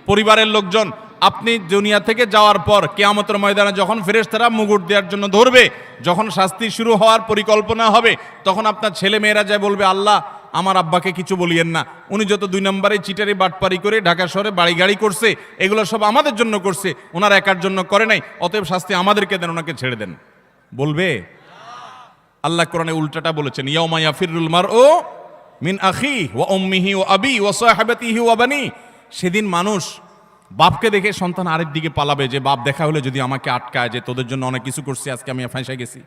পরিবারের লোকজন, আপনি দুনিয়া থেকে যাওয়ার পর কিয়ামতের ময়দানে যখন ফেরেশতারা মুকুট দেওয়ার জন্য ধরবে, যখন শাস্তি শুরু হওয়ার পরিকল্পনা হবে, তখন আপনার ছেলে মেয়েরা যায় বলবে আল্লাহ আমার আব্বাকে কিছু বলিয়েন না, উনি যত 2 নম্বরে চিটারি বাটপারি করে ঢাকা শহরে বাড়ি গাড়ি করছে, এগুলো সব আমাদের জন্য করছে, ওনার একার জন্য করে নাই, অতএব শাস্তি আমাদেরকে দেন, ওনাকে ছেড়ে দেন। বলবে? আল্লাহ কোরআনে উল্টাটা বলেছেন, ইয়াউমা ইয়াফিরুল মারউ মিন আখিহি ওয়া উম্মিহি ওয়া আবি ওয়া সাহিবাতিহি ওয়া বানি। সেদিন মানুষ বাপকে দেখে সন্তান আরেক দিকে পালাবে, যে বাপ দেখা হলে যদি আমাকে আটকায়, যে তোদের জন্য অনেক কিছু করছি, আজকে আমি ফাঁসে গেছি।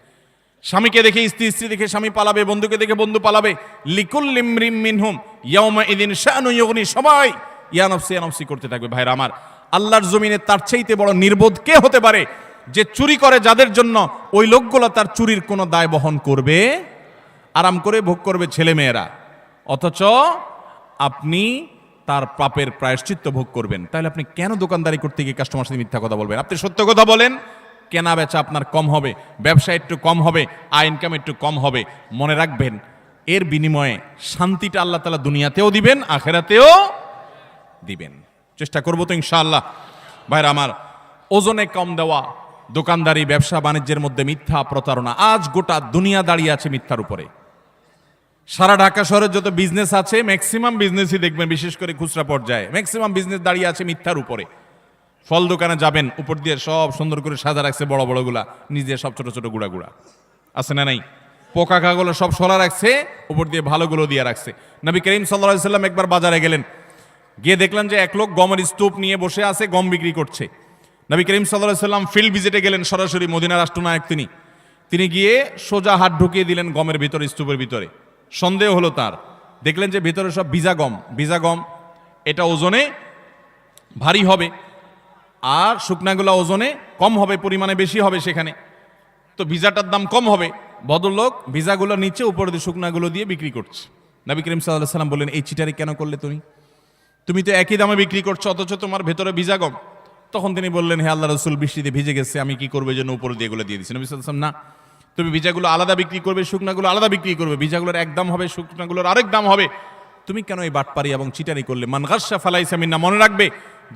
স্বামীকে দেখে স্ত্রী, স্ত্রী দেখে স্বামী পালাবে, বন্ধুকে দেখে বন্ধু পালাবে। লিকুল্লি ইমরিম মিনহুম ইয়াউমা ইযিন শানু ইউগনি, সবাই ইয়া নফসি করতে থাকবে। ভাইরা আমার, আল্লাহর জমিনে তার চাইতে বড় নির্বোধ কে হতে পারে, যে চুরি করে যাদের জন্য, ওই লোকগুলো তার চুরির কোনো দায় বহন করবে? আরাম করে ভোগ করবে ছেলে মেয়েরা, অথচ আপনি তার পাপের প্রায়শ্চিত্ত ভোগ করবেন। তাহলে আপনি কেন দোকানদারি করতে গিয়ে কাস্টমার সাথে মিথ্যা কথা বলবেন? আপনি সত্য কথা বলেন, কেনা বেচা আপনার কম হবে, ব্যবসা একটু কম হবে, আয় ইনকাম একটু কম হবে। মনে রাখবেন, এর বিনিময়ে শান্তিটা আল্লাহ তাআলা দুনিয়াতেও দিবেন, আখেরাতেও দিবেন। চেষ্টা করবো তো ইনশাআল্লাহ। ভাইরা আমার, ওজনে কম দেওয়া, দোকানদারি, ব্যবসা বাণিজ্যের মধ্যে মিথ্যা, প্রতারণা, আজ গোটা দুনিয়া দাঁড়িয়ে আছে মিথ্যার উপরে। সারা ঢাকা শহরের যত বিজনেস আছে, ম্যাক্সিমাম বিজনেসই দেখবেন, বিশেষ করে খুচরা পর্যায়ে ম্যাক্সিমাম বিজনেস দাঁড়িয়ে আছে মিথ্যার উপরে। ফল দোকানে যাবেন, উপর দিয়ে সব সুন্দর করে সাজা রাখছে, বড় বড় গুলা, নিচ দিয়ে সব ছোট ছোট গুড়া গুড়া, আছে না নাই? পোকা খাগুলো সব সরা রাখছে, উপর দিয়ে ভালোগুলো দিয়ে রাখছে। নবী করিম সাল্লাল্লাহু আলাইহি সাল্লাম একবার বাজারে গেলেন, গিয়ে দেখলেন যে এক লোক গমের স্তূপ নিয়ে বসে আছে, গম বিক্রি করছে। নবী করিম সাল্লাল্লাহু আলাইহি সাল্লাম ফিল্ড ভিজিটে গেলেন, সরাসরি মদিনার রাষ্ট্রনায়ক তিনি গিয়ে সোজা হাত ঢুকিয়ে দিলেন গমের ভিতরে, স্তূপের ভিতরে। সন্দেহ হলো তার, দেখলেন যে ভিতরে সব ভিজা গম। এটা ওজনে ভারী হবে, আর শুকনাগুলো ওজনে কম হবে, পরিমাণে বেশি হবে সেখানে, তো ভিজাটার দাম কম হবে। ভদ্রলোক ভিজাগুলো নিচে, উপরে দিয়ে শুকনাগুলো দিয়ে বিক্রি করছে। নবী করিম সাল্লাল্লাহু আলাইহি ওয়াসাল্লাম বললেন, এই চিটারি কেন করলে তুমি তো একই দামে বিক্রি করছো, অথচ তোমার ভেতরে ভিজা কম। তখন তিনি বললেন, হে আল্লাহ রাসূল, বৃষ্টিতে ভিজে গেছে, আমি কি করবো, এই জন্য উপরে দিয়ে এগুলো দিয়ে দিচ্ছি। নবী সাল্লাল্লাহু আলাইহি ওয়াসাল্লাম, না, তুমি ভিজাগুলো আলাদা বিক্রি করবে, শুকনাগুলো আলাদা বিক্রি করবে, ভিজাগুলোর এক দাম হবে, শুকনাগুলোর আরেক দাম হবে। তুমি কেন এই বাটপারি এবং চিটারি করলে? মান গাসসা ফালাইসা মিন্না, মনে রাখবে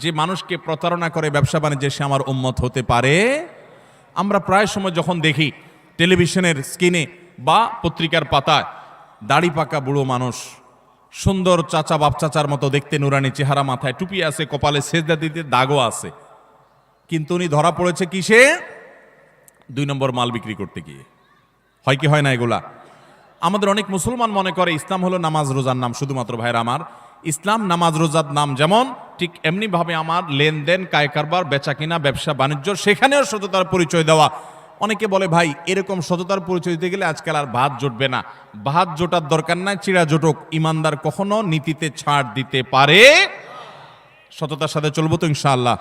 যে মানুষকে প্রতারণা করে ব্যবসা বাণিজ্যে সে আমার উম্মত হতে পারে। আমরা প্রায় সময় যখন দেখি টেলিভিশনের স্ক্রিনে বা পত্রিকার পাতায় দাড়ি পাকা বুড়ো মানুষ, সুন্দর চাচা বাপ চাচার মতো দেখতে, নুরানি চেহারা, মাথায় টুপি আছে, কপালে সেজদা দিতে দাগও আছে, কিন্তু উনি ধরা পড়েছে কিসে? 2 নম্বর মাল বিক্রি করতে গিয়ে। হয় কি হয় না এগুলা? আমাদের অনেক মুসলমান মনে করে ইসলাম হলো নামাজ রোজার নাম। শুধুমাত্র ভাইরা আমার, ইসলাম নামাজ রোজার নাম যেমন, ঠিক এমনি ভাবে আমার লেনদেন, কায় কারবার, বেচা কিনা, ব্যবসা বাণিজ্য, সেখানেও সততার পরিচয় দেওয়া। অনেকে বলে, ভাই এরকম সততার পরিচয় দিতে গেলে আজকাল আর ভাত জুটবে না। ভাত জোটার দরকার নাই, চিড়া জোটক। ইমানদার কখনো নীতিতে ছাড় দিতে পারে। সততার সাথে চলবো তো ইনশাআল্লাহ।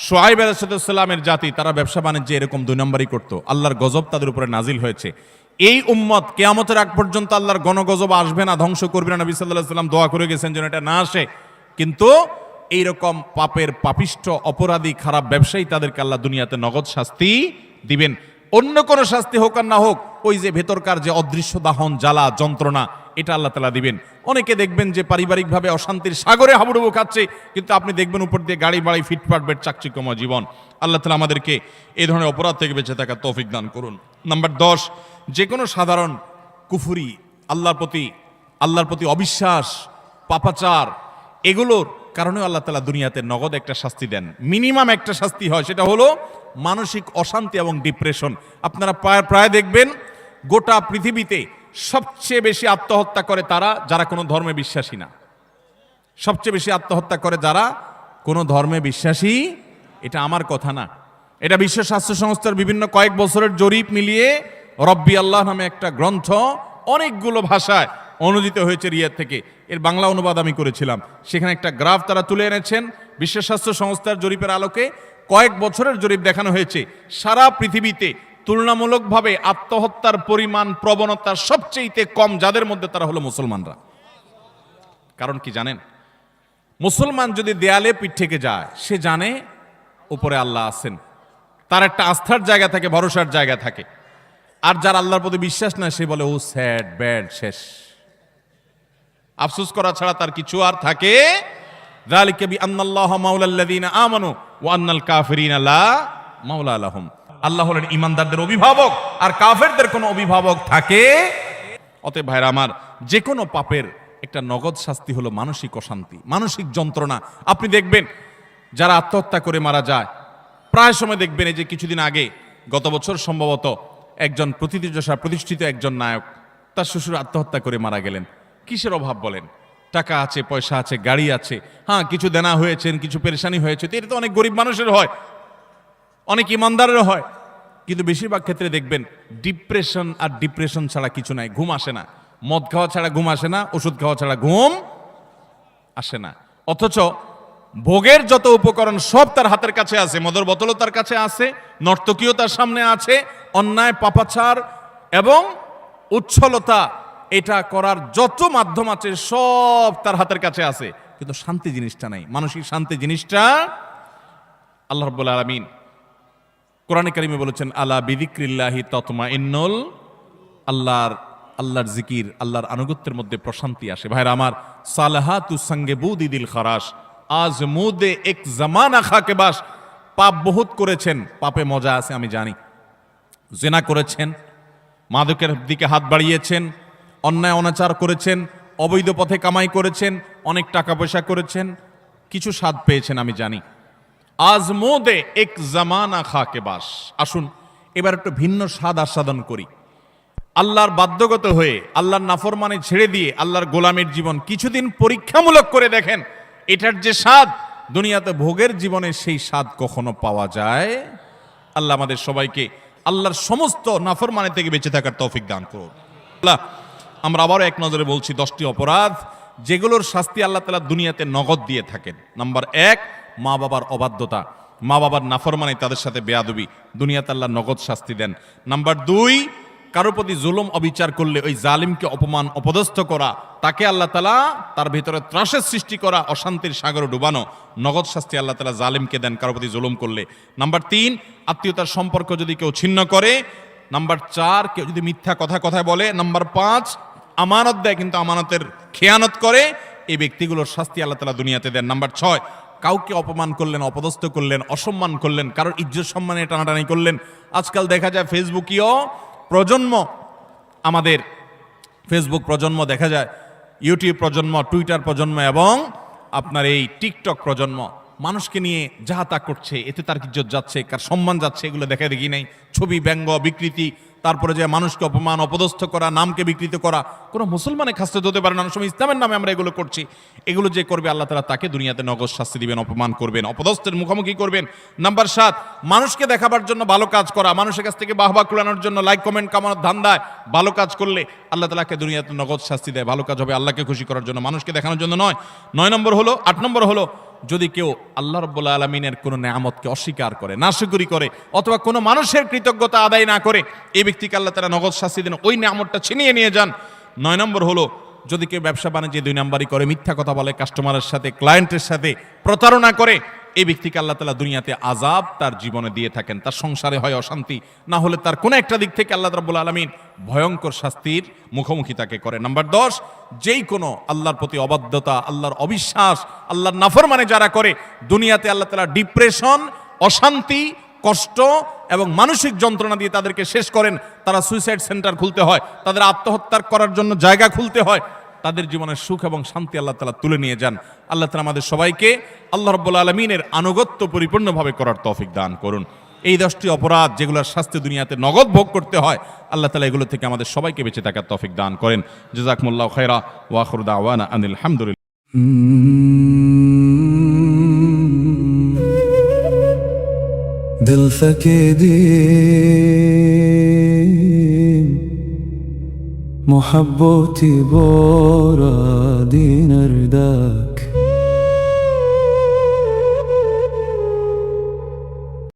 শুআয়ব আলাইহিস সালামের জাতি, তারা ব্যবসা বাণিজ্যে এরকম 2 নম্বরই করতো। আল্লাহর গজব তাদের উপরে নাজিল হয়েছে। এই উম্মত কিয়ামতের আগ পর্যন্ত আল্লাহর গণগজব আসবে না, ধ্বংস করবে না। নবী সাল্লাল্লাহু আলাইহি ওয়াসাল্লাম দোয়া করে গেছেন যেন এটা না আসে। কিন্তু এইরকম পাপের পাপিষ্ঠ অপরাধী খারাপ ব্যবসায়ী, তাদেরকে আল্লাহ দুনিয়াতে নগদ শাস্তি দিবেন। অন্য কোনো শাস্তি হোক আর না হোক, ওই যে ভেতরকার যে অদৃশ্য দাহন, জ্বালা, যন্ত্রণা, এটা আল্লাহ তাআলা দিবেন। অনেকে দেখবেন যে পারিবারিকভাবে অশান্তির সাগরে হাবুডুবু খাচ্ছে, কিন্তু আপনি দেখবেন উপর দিয়ে গাড়ি বাড়ি, ফিটফাট বেড, চাকচিক্যময় জীবন। আল্লাহ তাআলা আমাদেরকে এই ধরনের অপরাধ থেকে বেঁচে থাকার তৌফিক দান করুন। নাম্বার 10, যে কোনো সাধারণ কুফরি, আল্লাহর প্রতি অবিশ্বাস, পাপাচার, এগুলোর কারণেও আল্লাহ তাআলা দুনিয়াতে নগদ একটা শাস্তি দেন। মিনিমাম একটা শাস্তি হয়, সেটা হলো মানসিক অশান্তি এবং ডিপ্রেশন। আপনারা প্রায় দেখবেন গোটা পৃথিবীতে সবচেয়ে বেশি আত্মহত্যা করে তারা যারা কোনো ধর্মে বিশ্বাসী না। সবচেয়ে বেশি আত্মহত্যা করে যারা কোনো ধর্মে বিশ্বাসী। এটা আমার কথা না, এটা বিশ্ব স্বাস্থ্য সংস্থার বিভিন্ন কয়েক বছরের জরিপ মিলিয়ে রব্বি আল্লাহ নামে একটা গ্রন্থ অনেকগুলো ভাষায় অনুদিত হয়েছে রিয়াদ থেকে। এর বাংলা অনুবাদ আমি করেছিলাম। সেখানে একটা গ্রাফ তারা তুলে এনেছেন। বিশ্ব স্বাস্থ্য সংস্থার জরিপের আলোকে কয়েক বছরের জরিপ দেখানো হয়েছে। সারা পৃথিবীতে তুলনামূলকভাবে আত্মহত্যার পরিমাণ, প্রবণতা সবচেয়ে কম যাদের মধ্যে, তারা হলো মুসলমানরা। কারণ কি জানেন? মুসলমান যদি দেয়ালে পিঠ থেকে যায়, সে জানে উপরে আল্লাহ আছেন, তার একটা আস্থার জায়গা থাকে, ভরসার জায়গা থাকে। আর যার আল্লাহর প্রতি বিশ্বাস না, সে বলে ও স্যাড, ব্যাড, শেষ, আফসোস করা ছাড়া তার কিছু আর থাকে। যালিকা বিআন্নাল্লাহা মাওলাল্লাযীনা আমানু ওয়া আন্নাল কাফিরিনা লা মাওলা লাহুম। আল্লাহ হলেন ঈমানদারদের অভিভাবক, আর কাফেরদের কোনো অভিভাবক থাকে। অতএব ভাইরা আমার, যে কোনো পাপের একটা নগদ শাস্তি হলো মানসিক অশান্তি, মানসিক যন্ত্রণা। আপনি দেখবেন যারা আত্মহত্যা করে মারা যায়, প্রায় সময় দেখবেন, এই যে কিছুদিন আগে, গত বছর সম্ভবত, একজন প্রতিষ্ঠিত একজন নায়ক, তার শ্বশুর আত্মহত্যা করে মারা গেলেন। কিসের অভাব বলেন? টাকা আছে, পয়সা আছে, গাড়ি আছে, হ্যাঁ কিছু দেনা হয়েছেন, কিছু পেরেশানি হয়েছে, তো এটা তো অনেক গরিব মানুষের হয়, অনেক ইমানদারেরও হয়। কিন্তু বেশিরভাগ ক্ষেত্রে দেখবেন ডিপ্রেশন আর ডিপ্রেশন ছাড়া কিছু নাই। ঘুম আসে না, মদ খাওয়া ছাড়া ঘুম আসে না, ওষুধ খাওয়া ছাড়া ঘুম আসে না। অথচ ভোগের যত উপকরণ সব তার হাতের কাছে আছে। মদের বোতলও তার কাছে আছে, নর্তকীও তার সামনে আছে, অন্যায়, পাপাচার এবং উচ্ছলতা, এটা করার যত মাধ্যম আছে সব তার হাতের কাছে আছে, কিন্তু শান্তি জিনিসটা নাই। মানসিক শান্তি জিনিসটা আল্লাহ রাব্বুল আলামিন কোরআনে কারিমে বলেছেন, আলা বিযিক্রিল্লাহি তাতমাইন্নুল, আল্লাহর জিকির, আল্লাহর আনুগত্যের মধ্যে প্রশান্তি আসে। ভাইরা আমার, সালাহাতু সঙ্গে বুদি দিল খারাস, আজ মুদে এক জামানা খাকে বাস। পাপ বহুত করেছেন, পাপে মজা আছে আমি জানি। জিনা করেছেন, মাদকের দিকে হাত বাড়িয়েছেন, অন্যায় অনাচার করেছেন, অবৈধ পথে কামাই করেছেন, অনেক টাকা পয়সা করেছেন, কিছু স্বাদ পেয়েছেন আমি জানি। আজমোদে এক জামানা খাকে বাস। আসুন এবার একটু ভিন্ন স্বাদ আস্বাদন করি। আল্লাহর বাধ্যগত হয়ে, আল্লাহর নাফরমানি ছেড়ে দিয়ে আল্লাহর গোলামের জীবন কিছুদিন পরীক্ষামূলক করে দেখেন। এটার যে স্বাদ, দুনিয়াতে ভোগের জীবনে সেই স্বাদ কখনো পাওয়া যায়? আল্লাহ আমাদের সবাইকে আল্লাহর সমস্ত নাফরমানি থেকে বেঁচে থাকার তৌফিক দান করুন। আমরা আবারও এক নজরে বলছি, 10টি অপরাধ যেগুলোর শাস্তি আল্লাহ তাআলা দুনিয়াতে নগদ দিয়ে থাকেন। নাম্বার 1, মা বাবার অবাধ্যতা, মা বাবার নাফরমানি, তাদের সাথে বেয়াদবি, দুনিয়াতে আল্লাহ নগদ শাস্তি দেন। নাম্বার 2, কারো প্রতি জুলুম অবিচার করলে ওই জালিমকে অপমান অপদস্থ করা, তাকে আল্লাহ তাআলা তার ভিতরে ত্রাসের সৃষ্টি করা, অশান্তির সাগরে ডুবানো, নগদ শাস্তি আল্লাহ তাআলা জালিমকে দেন কারো প্রতি জুলুম করলে। নাম্বার 3, আত্মীয়তার সম্পর্ক যদি কেউ ছিন্ন করে। নাম্বার 4, কেউ যদি মিথ্যা কথায় বলে। নাম্বার 5, আমানত দেয় কিন্তু আমানতের খেয়ানত করে, এই ব্যক্তিগুলোর শাস্তি আল্লাহ তাআলা দুনিয়াতে দেন। নাম্বার 6, কাউকে অপমান করলেন, অপদস্থ করলেন, অসম্মান করলেন, কারোর ইজ্জত সম্মানে টানাটানি করলেন। আজকাল দেখা যায় ফেসবুকীয় প্রজন্ম, আমাদের ফেসবুক প্রজন্ম দেখা যায়, ইউটিউব প্রজন্ম, টুইটার প্রজন্ম এবং আপনার এই টিকটক প্রজন্ম মানুষকে নিয়ে যাহা তা করছে, এতে তার ইজ্জত যাচ্ছে, কার সম্মান যাচ্ছে, এগুলো দেখা দেখি নাই। ছবি, ব্যঙ্গ, বিকৃতি, তারপরে যে মানুষকে অপমান অপদস্থ করা, নামকে বিকৃত করা, কোনো মুসলমানের খাসলত হতে পারে না। অনেক সময় ইসলামের নামে আমরা এগুলো করছি। এগুলো যে করবে আল্লাহ তাআলা তাকে দুনিয়াতে নগদ শাস্তি দিবেন, অপমান করবেন, অপদস্থের মুখোমুখি করবেন। নাম্বার 7, মানুষকে দেখাবার জন্য ভালো কাজ করা, মানুষের কাছ থেকে বাহবা কুড়ানোর জন্য, লাইক কমেন্ট কামানোর ধান্দায় ভালো কাজ করলে আল্লাহ তাআলাকে দুনিয়াতে নগদ শাস্তি দেয়। ভালো কাজ হবে আল্লাহকে খুশি করার জন্য, মানুষকে দেখানোর জন্য নয়। 9 নম্বর হলো, 8 নম্বর হলো, যদি কেউ আল্লাহ রাব্বুল আলামিনের কোনো নেয়ামতকে অস্বীকার করে, নাশুকরি করে, অথবা কোনো মানুষের কৃতজ্ঞতা আদায় না করে, এই ব্যক্তিকে আল্লাহ তাআলা নগদ শাস্তি দেন, ওই নেয়ামতটা ছিনিয়ে নিয়ে যান। 9 নম্বর হলো, যদি কেউ ব্যবসা বাণিজ্যে 2 নাম্বারি করে, মিথ্যা কথা বলে, কাস্টমারের সাথে, ক্লায়েন্টের সাথে প্রতারণা করে, এই ব্যক্তিকে আল্লাহ তাআলা দুনিয়াতে আযাব তার জীবনে দিয়ে থাকেন। তার সংসারে হয় অশান্তি, না হলে তার কোনো একটা দিক থেকে আল্লাহ রাব্বুল আলামিন ভয়ঙ্কর শাস্তির মুখোমুখি তাকে করে। নাম্বার 10, যেই কোনো আল্লাহর প্রতি অবাধ্যতা, আল্লাহর অবিশ্বাস, আল্লাহর নাফরমানি যারা করে, দুনিয়াতে আল্লাহ তাআলা ডিপ্রেশন, অশান্তি, কষ্ট এবং মানসিক যন্ত্রণা দিয়ে তাদেরকে শেষ করেন। তারা সুইসাইড সেন্টার খুলতে হয়, তাদের আত্মহত্যা করার জন্য জায়গা খুলতে হয়, তাদের জীবনের সুখ এবং শান্তি আল্লাহ তাআলা তুলে নিয়ে যান। আল্লাহ তাআলা আমাদের সবাইকে আল্লাহ রাব্বুল আলামিনের আনুগত্য পরিপূর্ণভাবে করার তৌফিক দান করুন। এই 10টি অপরাধ যেগুলোর শাস্তি দুনিয়াতে নগদ ভোগ করতে হয়, আল্লাহ তাআলা এগুলো থেকে আমাদের সবাইকে বেঁচে থাকার তৌফিক দান করেন। জাযাকুমুল্লাহু খায়রা ওয়া আখিরু দাওয়ানা আনিল হামদুলিল্লাহ। दिल फकीदी मोहब्बती बोरा दिनर दा